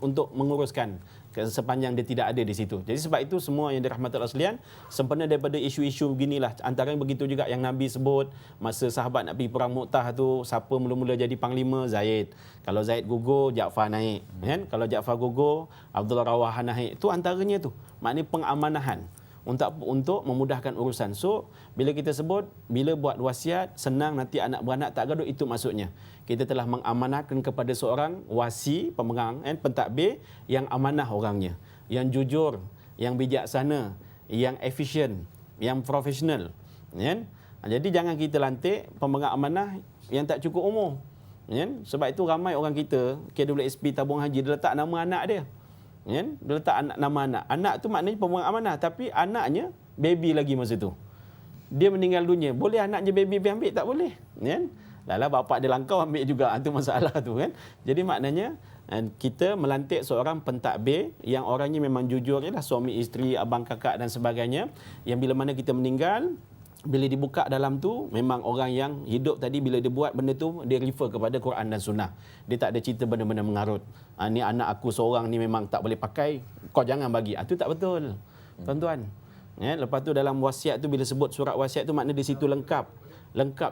untuk menguruskan sepanjang dia tidak ada di situ. Jadi sebab itu semua yang dirahmati Allah sekalian, sempena daripada isu-isu beginilah. Antara yang begitu juga yang Nabi sebut masa sahabat nak pergi perang Mu'tah tu, siapa mula-mula jadi panglima? Zaid. Kalau Zaid gugur, Ja'far naik kan. Kalau Ja'far gugur, Abdullah Rawaha naik. Itu antaranya tu. Maknanya pengamanan untuk memudahkan urusan. So bila kita sebut bila buat wasiat senang nanti anak beranak tak gaduh, itu maksudnya kita telah mengamanahkan kepada seorang wasi pemegang pentadbir yang amanah orangnya, yang jujur, yang bijaksana, yang efisien, yang profesional kan. Jadi jangan kita lantik pemegang amanah yang tak cukup umur kan. Sebab itu ramai orang kita KWSP tabung haji dia letak nama anak dia kan. Dia letak nama anak. Anak tu maknanya pemegang amanah tapi anaknya baby lagi masa tu. Dia meninggal dunia. Boleh anaknya baby ambil? Tak boleh kan. Lala bapak dia langkau ambil juga. Itu masalah tu kan. Jadi maknanya kita melantik seorang pentadbir yang orangnya memang jujur lah, suami isteri, abang kakak dan sebagainya, yang bila mana kita meninggal, bila dibuka dalam tu memang orang yang hidup tadi bila dia buat benda tu dia refer kepada Quran dan Sunnah. Dia tak ada cerita benda-benda mengarut. Ni anak aku seorang ni memang tak boleh pakai, kau jangan bagi. Itu tak betul. Tuan-tuan. Ya, lepas tu dalam wasiat tu bila sebut surat wasiat tu makna di situ lengkap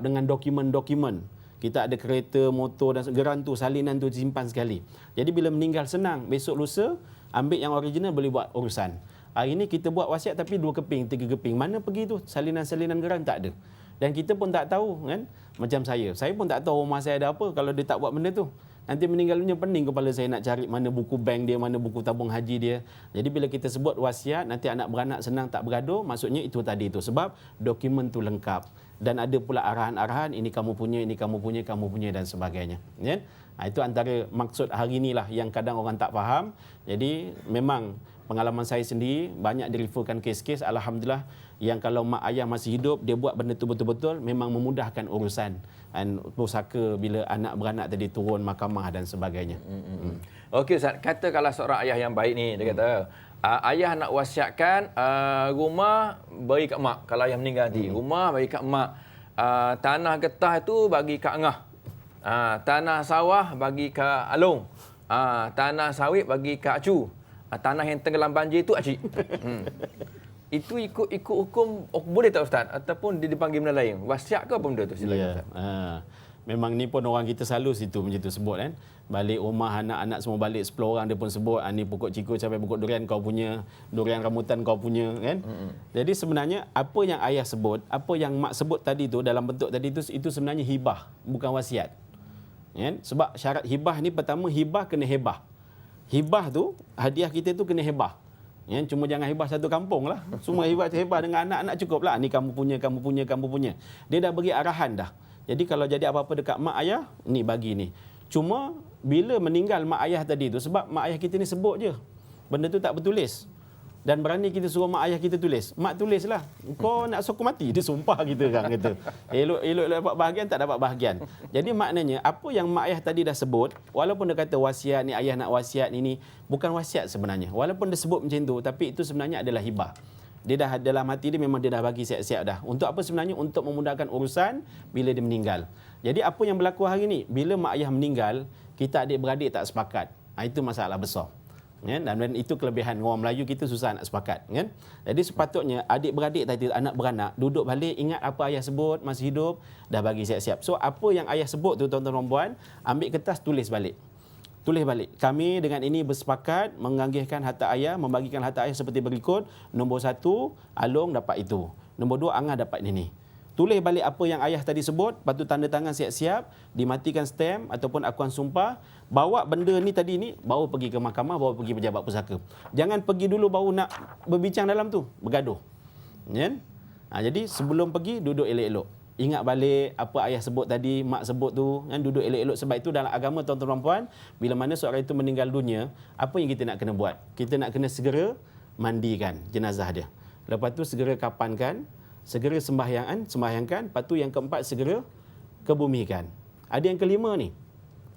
dengan dokumen-dokumen. Kita ada kereta, motor dan geran tu, salinan tu disimpan sekali. Jadi bila meninggal senang, besok lusa ambil yang original boleh buat urusan. Hari ini kita buat wasiat tapi 2 keping, 3 keping. Mana pergi tu? Salinan-salinan geran tak ada. Dan kita pun tak tahu kan. Macam saya pun tak tahu rumah saya ada apa kalau dia tak buat benda tu. Nanti meninggal dunia pening kepala saya nak cari mana buku bank dia, mana buku tabung haji dia. Jadi bila kita sebut wasiat, nanti anak beranak senang tak bergaduh, maksudnya itu tadi tu. Sebab dokumen tu lengkap. Dan ada pula arahan-arahan, ini kamu punya, ini kamu punya, kamu punya dan sebagainya. Ya? Itu antara maksud hari inilah yang kadang orang tak faham. Jadi memang pengalaman saya sendiri banyak direferkan kes-kes, alhamdulillah, yang kalau mak ayah masih hidup dia buat benda tu betul-betul memang memudahkan urusan dan pusaka bila anak beranak tadi turun mahkamah dan sebagainya. Okey Ustaz, kata kalau seorang ayah yang baik ni dia kata ayah nak wasiatkan rumah bagi kat mak kalau ayah meninggal nanti. Rumah bagi kat mak. Tanah getah itu bagi kat Angah. Tanah sawah bagi kat Along. Tanah sawit bagi kat Acu. Tanah yang tenggelam banjir itu acik. Itu ikut hukum boleh tak Ustaz? Ataupun dia dipanggil benda lain? Wasiat ke apa benda tu? Silakan Ustaz. Memang ni pun orang kita selalu situ macam tu sebut kan. Balik rumah anak-anak semua balik 10 orang dia pun sebut ni pokok ciku sampai pokok durian kau punya, durian rambutan kau punya kan. Jadi sebenarnya apa yang ayah sebut, apa yang mak sebut tadi tu dalam bentuk tadi tu itu sebenarnya hibah, bukan wasiat. Kan? Sebab syarat hibah ni pertama hibah kena hebah. Hibah tu hadiah kita tu kena hebah. Ya, cuma jangan hebah satu kampung lah. Semua hebah dengan anak-anak cukup lah. Ni kamu punya, kamu punya, kamu punya. Dia dah beri arahan dah. Jadi kalau jadi apa-apa dekat mak ayah, ni bagi ni. Cuma bila meninggal mak ayah tadi tu, sebab mak ayah kita ni sebut je. Benda tu tak bertulis. Dan berani kita suruh mak ayah kita tulis. Mak tulislah. Kau nak sokong mati. Dia sumpah kita kan kata. Elok-elok dapat bahagian, tak dapat bahagian. Jadi maknanya apa yang mak ayah tadi dah sebut, walaupun dia kata wasiat ni, ayah nak wasiat ni, bukan wasiat sebenarnya. Walaupun dia sebut macam tu, tapi itu sebenarnya adalah hibah. Dia dah dalam hati dia memang dia dah bagi siap-siap dah. Untuk apa sebenarnya? Untuk memudahkan urusan bila dia meninggal. Jadi apa yang berlaku hari ni? Bila mak ayah meninggal, kita adik-beradik tak sepakat. Itu masalah besar. Kan? Dan itu kelebihan orang Melayu, kita susah nak sepakat. Kan? Jadi sepatutnya adik-beradik tadi, anak beranak, duduk balik, ingat apa ayah sebut masih hidup, dah bagi siap-siap. So apa yang ayah sebut tu tuan-tuan dan puan, ambil kertas, tulis balik. Tulis balik. Kami dengan ini bersepakat menganggihkan harta ayah, membagikan harta ayah seperti berikut. Nombor 1, Along dapat itu. Nombor 2, Angah dapat ini. Tulis balik apa yang ayah tadi sebut, lepas tu tanda tangan siap-siap, dimatikan stamp ataupun akuan sumpah, bawa benda ni tadi ni, bawa pergi ke mahkamah, bawa pergi pejabat pusaka. Jangan pergi dulu baru nak berbincang dalam tu, bergaduh. Kan? Jadi sebelum pergi, duduk elok-elok. Ingat balik apa ayah sebut tadi, mak sebut tu, kan, duduk elok-elok. Sebab itu dalam agama tuan-tuan dan puan, bila mana seorang itu meninggal dunia, apa yang kita nak kena buat? Kita nak kena segera mandikan jenazah dia. Lepas tu segera kapankan, segera sembahyangkan, lepas tu yang keempat segera kebumikan. Ada yang kelima ni.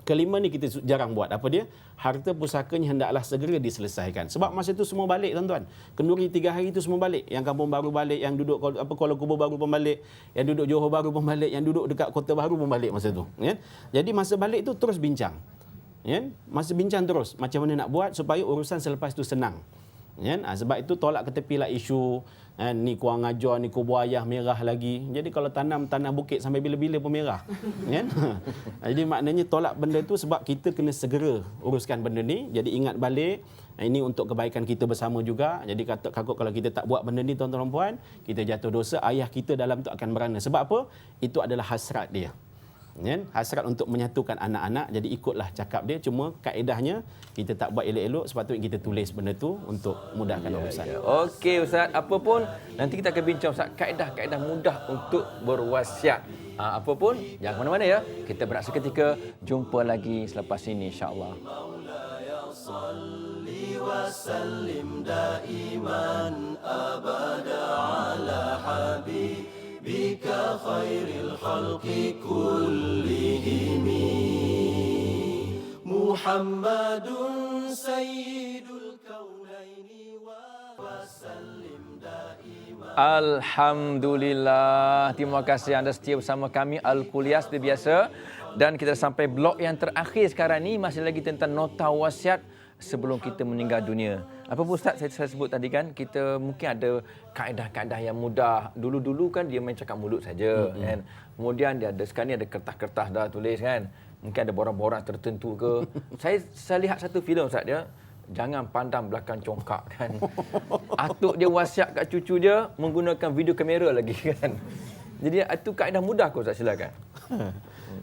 Kelima ni kita jarang buat. Apa dia? Harta pusakanya hendaklah segera diselesaikan. Sebab masa itu semua balik tuan-tuan. Kenduri 3 hari itu semua balik. Yang Kampung Baru balik, yang duduk Kuala Kubur Baru pun balik, yang duduk Johor Baru pun balik, yang duduk dekat Kota Baru pun balik masa tu. Kan? Jadi masa balik tu terus bincang. Kan? Masa bincang terus macam mana nak buat supaya urusan selepas tu senang. Kan? Sebab itu tolak ke tepi lah isu ni kuang ajar, ni kubur ayah merah lagi. Jadi kalau tanam tanah bukit sampai bila-bila pun merah. Kan? Jadi maknanya tolak benda tu sebab kita kena segera uruskan benda ni. Jadi ingat balik, ini untuk kebaikan kita bersama juga. Jadi takut kalau kita tak buat benda ni tuan-tuan dan puan, kita jatuh dosa, ayah kita dalam tu akan merana. Sebab apa? Itu adalah hasrat dia. Kan? Hasrat untuk menyatukan anak-anak. Jadi ikutlah cakap dia. Cuma kaedahnya kita tak buat elok-elok. Sepatutnya kita tulis benda tu untuk mudahkan urusan. Okey Ustaz, apa pun nanti kita akan bincang Ustaz kaedah-kaedah mudah untuk berwasiat. Apa pun jangan mana-mana ya. Kita berehat seketika, jumpa lagi selepas ini insya-Allah. وسلم دائما أبدا على حبيبك خير الخلق كلهم محمد سيد الكونين وسلم دائما. Alhamdulillah, terima kasih anda setia bersama kami Al-Kuliah seperti biasa, dan kita sampai blok yang terakhir sekarang ni, masih lagi tentang nota wasiat sebelum kita meninggal dunia. Apa pun Ustaz saya sebut tadi kan, kita mungkin ada kaedah-kaedah yang mudah. Dulu-dulu kan dia main cakap mulut saja kan. Kemudian dia ada sekarang ni ada kertas-kertas dah tulis kan. Mungkin ada borang-borang tertentu ke. saya lihat satu filem Ustaz, dia jangan pandang belakang congkak kan. Atuk dia wasiat kat cucu dia menggunakan video kamera lagi kan. Jadi itu kaedah mudah kau Ustaz, silakan.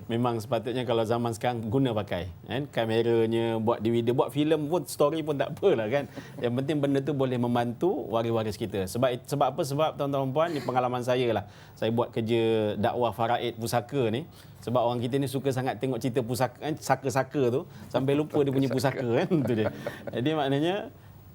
Memang sepatutnya kalau zaman sekarang guna pakai kan, kameranya, buat DVD, buat filem pun, story pun tak apalah kan. Yang penting benda tu boleh membantu waris-waris kita. Sebab apa? Sebab tuan-tuan puan, ni pengalaman saya lah. Saya buat kerja dakwah faraid pusaka ni. Sebab orang kita ni suka sangat tengok cerita pusaka kan, saka-saka tu sampai lupa dia punya pusaka kan. Tu dia. Jadi maknanya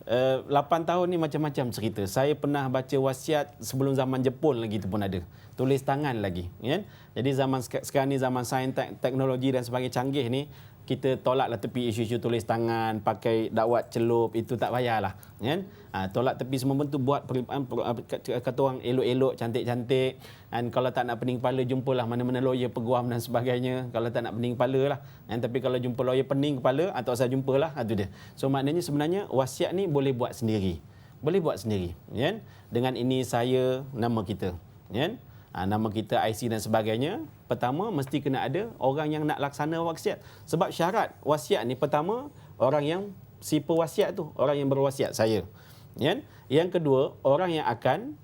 8 tahun ni macam-macam cerita. Saya pernah baca wasiat sebelum zaman Jepun lagi tu pun ada. Tulis tangan lagi, kan? Jadi zaman sekarang ni zaman sains, teknologi dan sebagainya canggih ni, kita tolaklah tepi isu-isu tulis tangan, pakai dakwat celup, itu tak payahlah, kan? Tolak tepi semua bentuk, buat kata orang elok-elok, cantik-cantik. Dan kalau tak nak pening kepala, jumpalah mana-mana lawyer peguam dan sebagainya. Kalau tak nak pening kepala lah. Tapi kalau jumpa lawyer pening kepala, tak usah jumpalah. Itu dia. So maknanya sebenarnya wasiat ni boleh buat sendiri. Boleh buat sendiri, kan? Dengan ini saya, nama kita, kan? Nama kita, IC dan sebagainya. Pertama, mesti kena ada orang yang nak laksana wasiat. Sebab syarat wasiat ni, pertama, orang yang si pewasiat tu, orang yang berwasiat, saya. Yang kedua, orang yang akan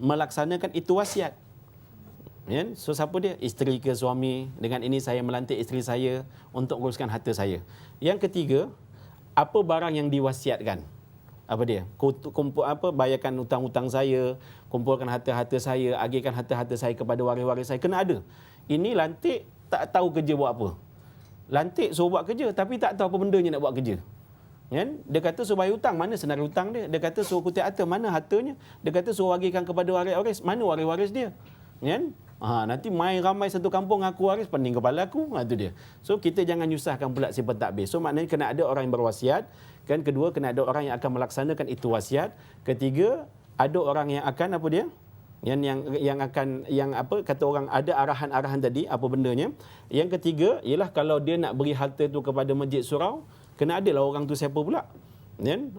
melaksanakan itu wasiat. So siapa dia? Isteri ke suami. Dengan ini saya melantik isteri saya untuk uruskan harta saya. Yang ketiga, apa barang yang diwasiatkan? Apa dia? Bayarkan hutang-hutang saya, kumpulkan harta-harta saya, agihkan harta-harta saya kepada waris-waris saya. Kena ada. Ini lantik tak tahu kerja buat apa. Lantik suruh buat kerja tapi tak tahu apa bendanya nak buat kerja. Kan? Dia kata suruh bayar hutang, mana senarai hutang dia? Dia kata suruh kutip harta, mana hartanya? Dia kata suruh agihkan kepada waris-waris, mana waris-waris dia? Kan? Nanti main ramai satu kampung aku waris, pening kepala aku. Itu dia. So kita jangan nyusahkan pula si pentadbir. So maknanya kena ada orang yang berwasiat. Kan, kedua, kena ada orang yang akan melaksanakan itu wasiat. Ketiga, ada orang yang akan apa dia? Yang kata orang, ada arahan-arahan tadi apa bendanya. Yang ketiga ialah kalau dia nak beri harta tu kepada masjid surau, kena adalah orang tu siapa pula. Kan?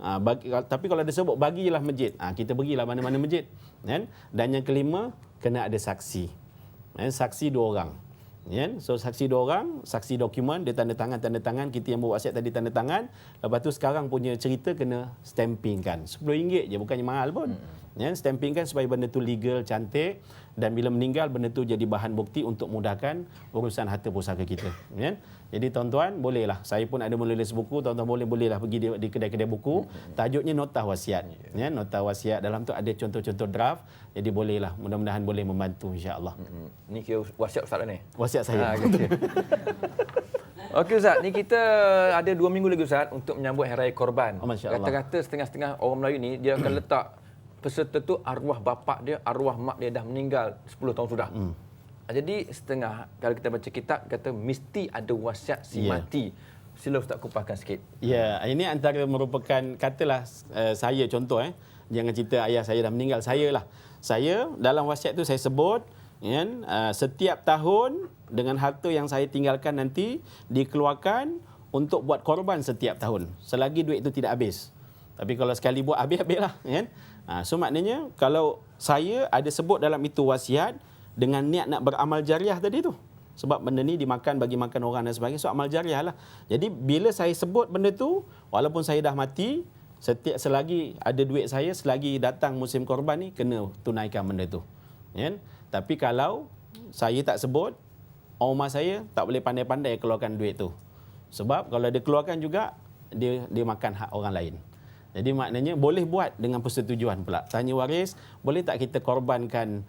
Tapi kalau dia sebut bagilah masjid, kita pergilah mana-mana masjid. Kan? Dan yang kelima, kena ada saksi. Saksi 2 orang. So saksi 2 orang, saksi dokumen, dia tanda tangan, kita yang buat wasiat tadi tanda tangan. Lepas tu sekarang punya cerita kena stampingkan. RM10 je, bukannya mahal pun. Stampingkan supaya benda tu legal, cantik, dan bila meninggal benda tu jadi bahan bukti untuk mudahkan urusan harta pusaka kita. Jadi tuan-tuan bolehlah, saya pun ada menulis buku, tuan-tuan bolehlah pergi di kedai-kedai buku. Tajuknya nota wasiat. Nota wasiat, dalam tu ada contoh-contoh draft. Jadi bolehlah, mudah-mudahan boleh membantu insya-Allah. Ni kira wasiat Ustaz ni. Wasiat saya. Okay. Okey Ustaz, ni kita ada 2 minggu lagi Ustaz untuk menyambut Hari Raya Korban. Kata-kata setengah-setengah orang Melayu ni dia akan letak peserta tu arwah bapa dia, arwah mak dia dah meninggal 10 tahun sudah. Jadi setengah kalau kita baca kitab kata mesti ada wasiat si mati. Sila Ustaz kupakan sikit. Ya, ini antara merupakan katalah saya contoh jangan cerita ayah saya dah meninggal, saya dalam wasiat tu saya sebut setiap tahun dengan harta yang saya tinggalkan nanti dikeluarkan untuk buat korban setiap tahun selagi duit itu tidak habis. Tapi kalau sekali buat habis-habislah kan. So maknanya kalau saya ada sebut dalam itu wasiat dengan niat nak beramal jariah tadi tu. Sebab benda ni dimakan bagi makan orang dan sebagainya. So amal jariah lah. Jadi bila saya sebut benda tu, walaupun saya dah mati, selagi ada duit saya, selagi datang musim korban ni, kena tunaikan benda tu. Tapi kalau saya tak sebut, rumah saya tak boleh pandai-pandai keluarkan duit tu. Sebab kalau dia keluarkan juga, dia makan hak orang lain. Jadi maknanya boleh buat dengan persetujuan pula. Tanya waris, boleh tak kita korbankan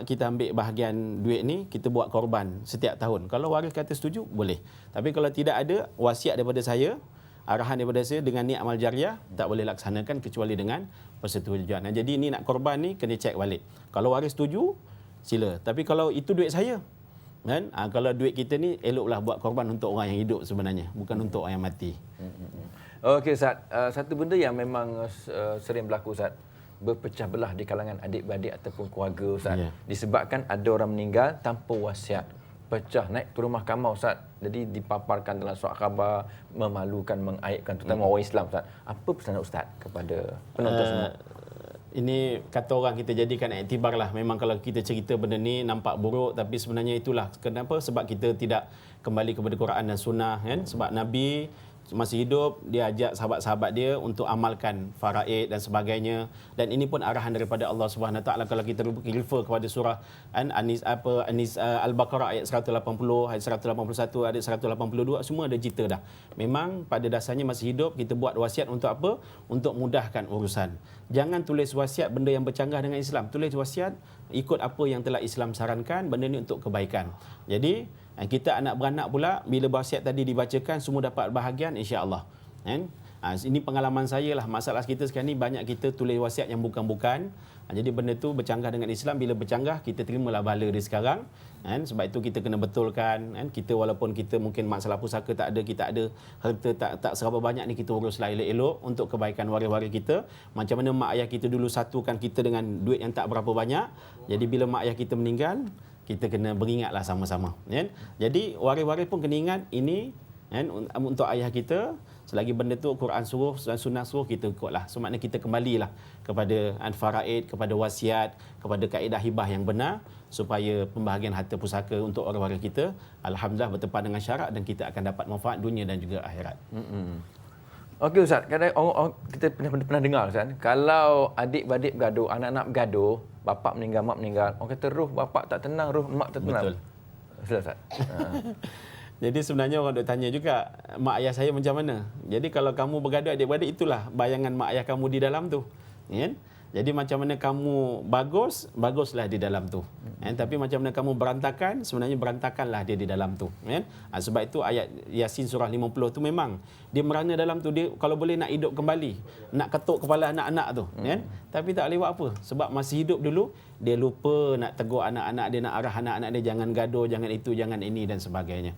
kita ambil bahagian duit ni, kita buat korban setiap tahun. Kalau waris kata setuju, boleh. Tapi kalau tidak ada wasiat daripada saya, arahan daripada saya dengan niat amal jariah, tak boleh laksanakan kecuali dengan persetujuan. Jadi ni nak korban ni kena cek balik. Kalau waris setuju, sila. Tapi kalau itu duit saya, kan? Kalau duit kita ni eloklah buat korban untuk orang yang hidup sebenarnya, bukan untuk orang yang mati. Okey Ustaz, satu benda yang memang sering berlaku Ustaz, berpecah belah di kalangan adik-beradik ataupun keluarga Ustaz. Disebabkan ada orang meninggal tanpa wasiat. Pecah naik turun mahkamah Ustaz. Jadi dipaparkan dalam surat khabar, memalukan, mengaibkan terutama orang Islam Ustaz. Apa pesanan Ustaz kepada penonton semua? Ini kata orang kita jadikan iktibar lah. Memang kalau kita cerita benda ni nampak buruk, tapi sebenarnya itulah. Kenapa? Sebab kita tidak kembali kepada Quran dan Sunnah kan. Sebab Nabi masih hidup, dia ajak sahabat-sahabat dia untuk amalkan faraid dan sebagainya. Dan ini pun arahan daripada Allah Subhanahu Wa Taala. Kalau kita refer kepada surah Al-Baqarah ayat 180, ayat 181, ayat 182, semua ada cerita dah. Memang pada dasarnya masih hidup, kita buat wasiat untuk apa? Untuk mudahkan urusan. Jangan tulis wasiat benda yang bercanggah dengan Islam. Tulis wasiat ikut apa yang telah Islam sarankan, benda ni untuk kebaikan. Jadi kita anak beranak pula, bila wasiat tadi dibacakan, semua dapat bahagian insya-Allah. Ini pengalaman saya lah. Masalah kita sekarang ni banyak kita tulis wasiat yang bukan-bukan. Jadi benda tu bercanggah dengan Islam. Bila bercanggah, kita terimalah bala dia sekarang. Sebab itu kita kena betulkan. Kita walaupun kita mungkin masalah pusaka tak ada, kita ada harta tak serapa banyak ni, kita uruslah elok-elok untuk kebaikan waris-waris kita. Macam mana mak ayah kita dulu satukan kita dengan duit yang tak berapa banyak. Jadi bila mak ayah kita meninggal, kita kena beringatlah sama-sama. Jadi waris-waris pun kena ingat ini untuk ayah kita. Selagi benda tu Quran suruh dan Sunnah suruh, kita ikutlah. So maknanya kita kembalilah kepada faraid, kepada wasiat, kepada kaedah hibah yang benar, supaya pembahagian harta pusaka untuk orang-orang kita alhamdulillah bertepatan dengan syarak dan kita akan dapat manfaat dunia dan juga akhirat. Okey Ustaz, kadang orang kita pernah dengar Ustaz, kalau adik-beradik bergaduh, anak-anak bergaduh, bapa meninggal, mak meninggal, orang kata roh bapa tak tenang, roh mak tak tenang. Betul. Sila Ustaz. Jadi sebenarnya orang duk tanya juga, mak ayah saya macam mana? Jadi kalau kamu bergaduh adik-beradik, itulah bayangan mak ayah kamu di dalam tu. Jadi macam mana kamu bagus, baguslah di dalam tu. Tapi macam mana kamu berantakan, sebenarnya berantakanlah dia di dalam tu. Sebab itu ayat Yasin surah 50 tu memang dia merana dalam tu, dia kalau boleh nak hidup kembali, nak ketuk kepala anak-anak tu. Tapi tak boleh buat apa. Sebab masih hidup dulu, dia lupa nak tegur anak-anak dia, nak arah anak-anak dia, jangan gaduh, jangan itu, jangan ini dan sebagainya.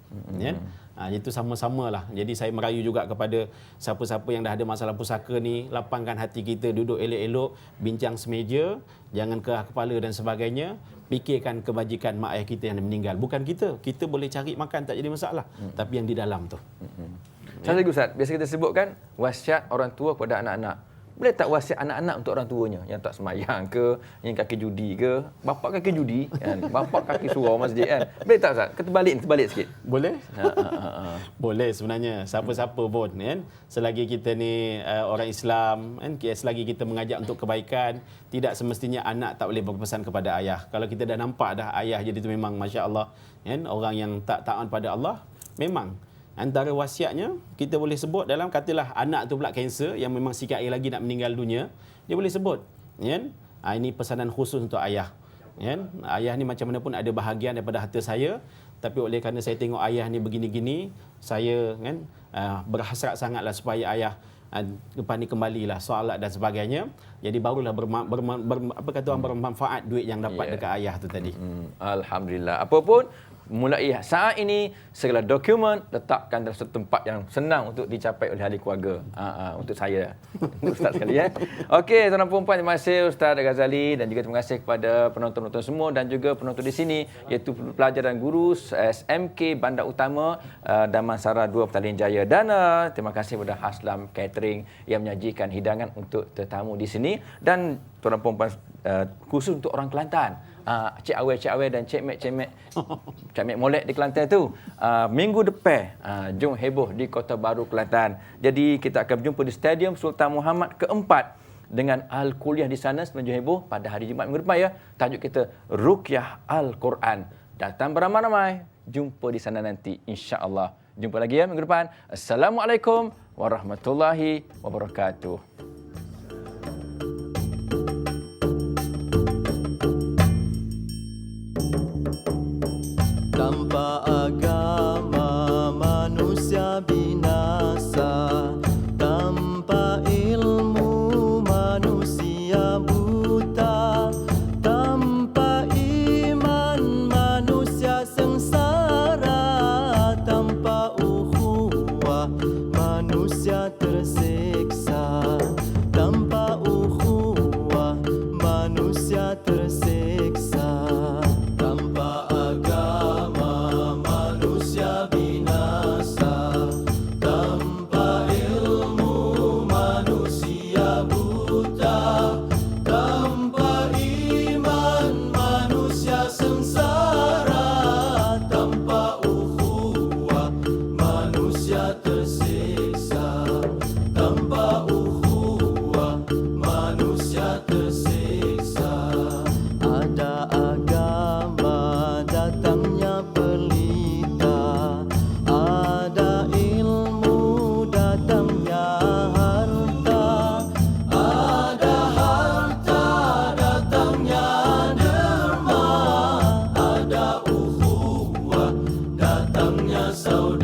Itu sama-sama lah. Jadi saya merayu juga kepada siapa-siapa yang dah ada masalah pusaka ni, lapangkan hati kita, duduk elok-elok, bincang semeja, jangan kerah kepala dan sebagainya. Fikirkan kebajikan mak ayah kita yang meninggal. Bukan kita boleh cari makan, tak jadi masalah. Tapi yang di dalam tu. Satu lagi Ustaz, biasa kita sebutkan wasiat orang tua kepada anak-anak. Boleh tak wasiat anak-anak untuk orang tuanya yang tak semayang ke, yang kaki judi ke, bapak kaki judi kan, bapak kaki surau masjid kan. Boleh tak Ustaz? Terbalik sikit. Boleh? Boleh sebenarnya. Siapa-siapa pun kan. Selagi kita ni orang Islam kan, selagi kita mengajak untuk kebaikan, tidak semestinya anak tak boleh berpesan kepada ayah. Kalau kita dah nampak dah ayah jadi tu memang masya-Allah kan, orang yang tak taat pada Allah, memang antara wasiatnya kita boleh sebut dalam, katalah anak tu pula kanser yang memang sikit hari lagi nak meninggal dunia, dia boleh sebut kan, ini pesanan khusus untuk ayah kan. Ayah ni macam mana pun ada bahagian daripada harta saya, tapi oleh kerana saya tengok ayah ni begini-gini, saya kan berhasrat sangatlah supaya ayah lepas ni kembalilah solat dan sebagainya. Jadi barulah bermanfaat duit yang dapat dekat ayah tu tadi. Alhamdulillah. Apapun mulai saat ini segala dokumen letakkan dalam satu tempat yang senang untuk dicapai oleh ahli keluarga. Untuk saya. Ustaz sekali ya. Okey, tuan-tuan dan puan, terima kasih Ustaz Ghazali dan juga terima kasih kepada penonton-penonton semua dan juga penonton di sini iaitu pelajar dan guru SMK Bandar Utama Damansara 2 Petaling Jaya, dan terima kasih kepada Haslam Catering yang menyajikan hidangan untuk tetamu di sini, dan tuan-tuan dan puan khusus untuk orang Kelantan. Cik Awel dan Cik Mek Molek di Kelantan tu. Minggu depan jom heboh di Kota Baru Kelantan. Jadi kita akan berjumpa di Stadium Sultan Muhammad keempat dengan Al-Kuliah di sana sebelum heboh pada hari Jumaat minggu depan ya. Tajuk kita Ruqyah Al-Quran. Datang beramai-ramai. Jumpa di sana nanti insya-Allah. Jumpa lagi ya minggu depan. Assalamualaikum warahmatullahi wabarakatuh. Tanpa agama manusia binasa, tanpa ilmu manusia buta, tanpa iman manusia sengsara, tanpa ukhuwah manusia tersiksa, tanpa ukhuwah manusia tersiksa. Tanpa agama manusia binasa, tanpa ilmu manusia buta, tanpa iman manusia sengsara, tanpa ukhuwah manusia tersiksa, tanpa ukhuwah manusia tersiksa. Ada agama datangnya pelita, ada ilmu datangnya harta, ada harta datangnya derma, ada ukhuwah datangnya saudara.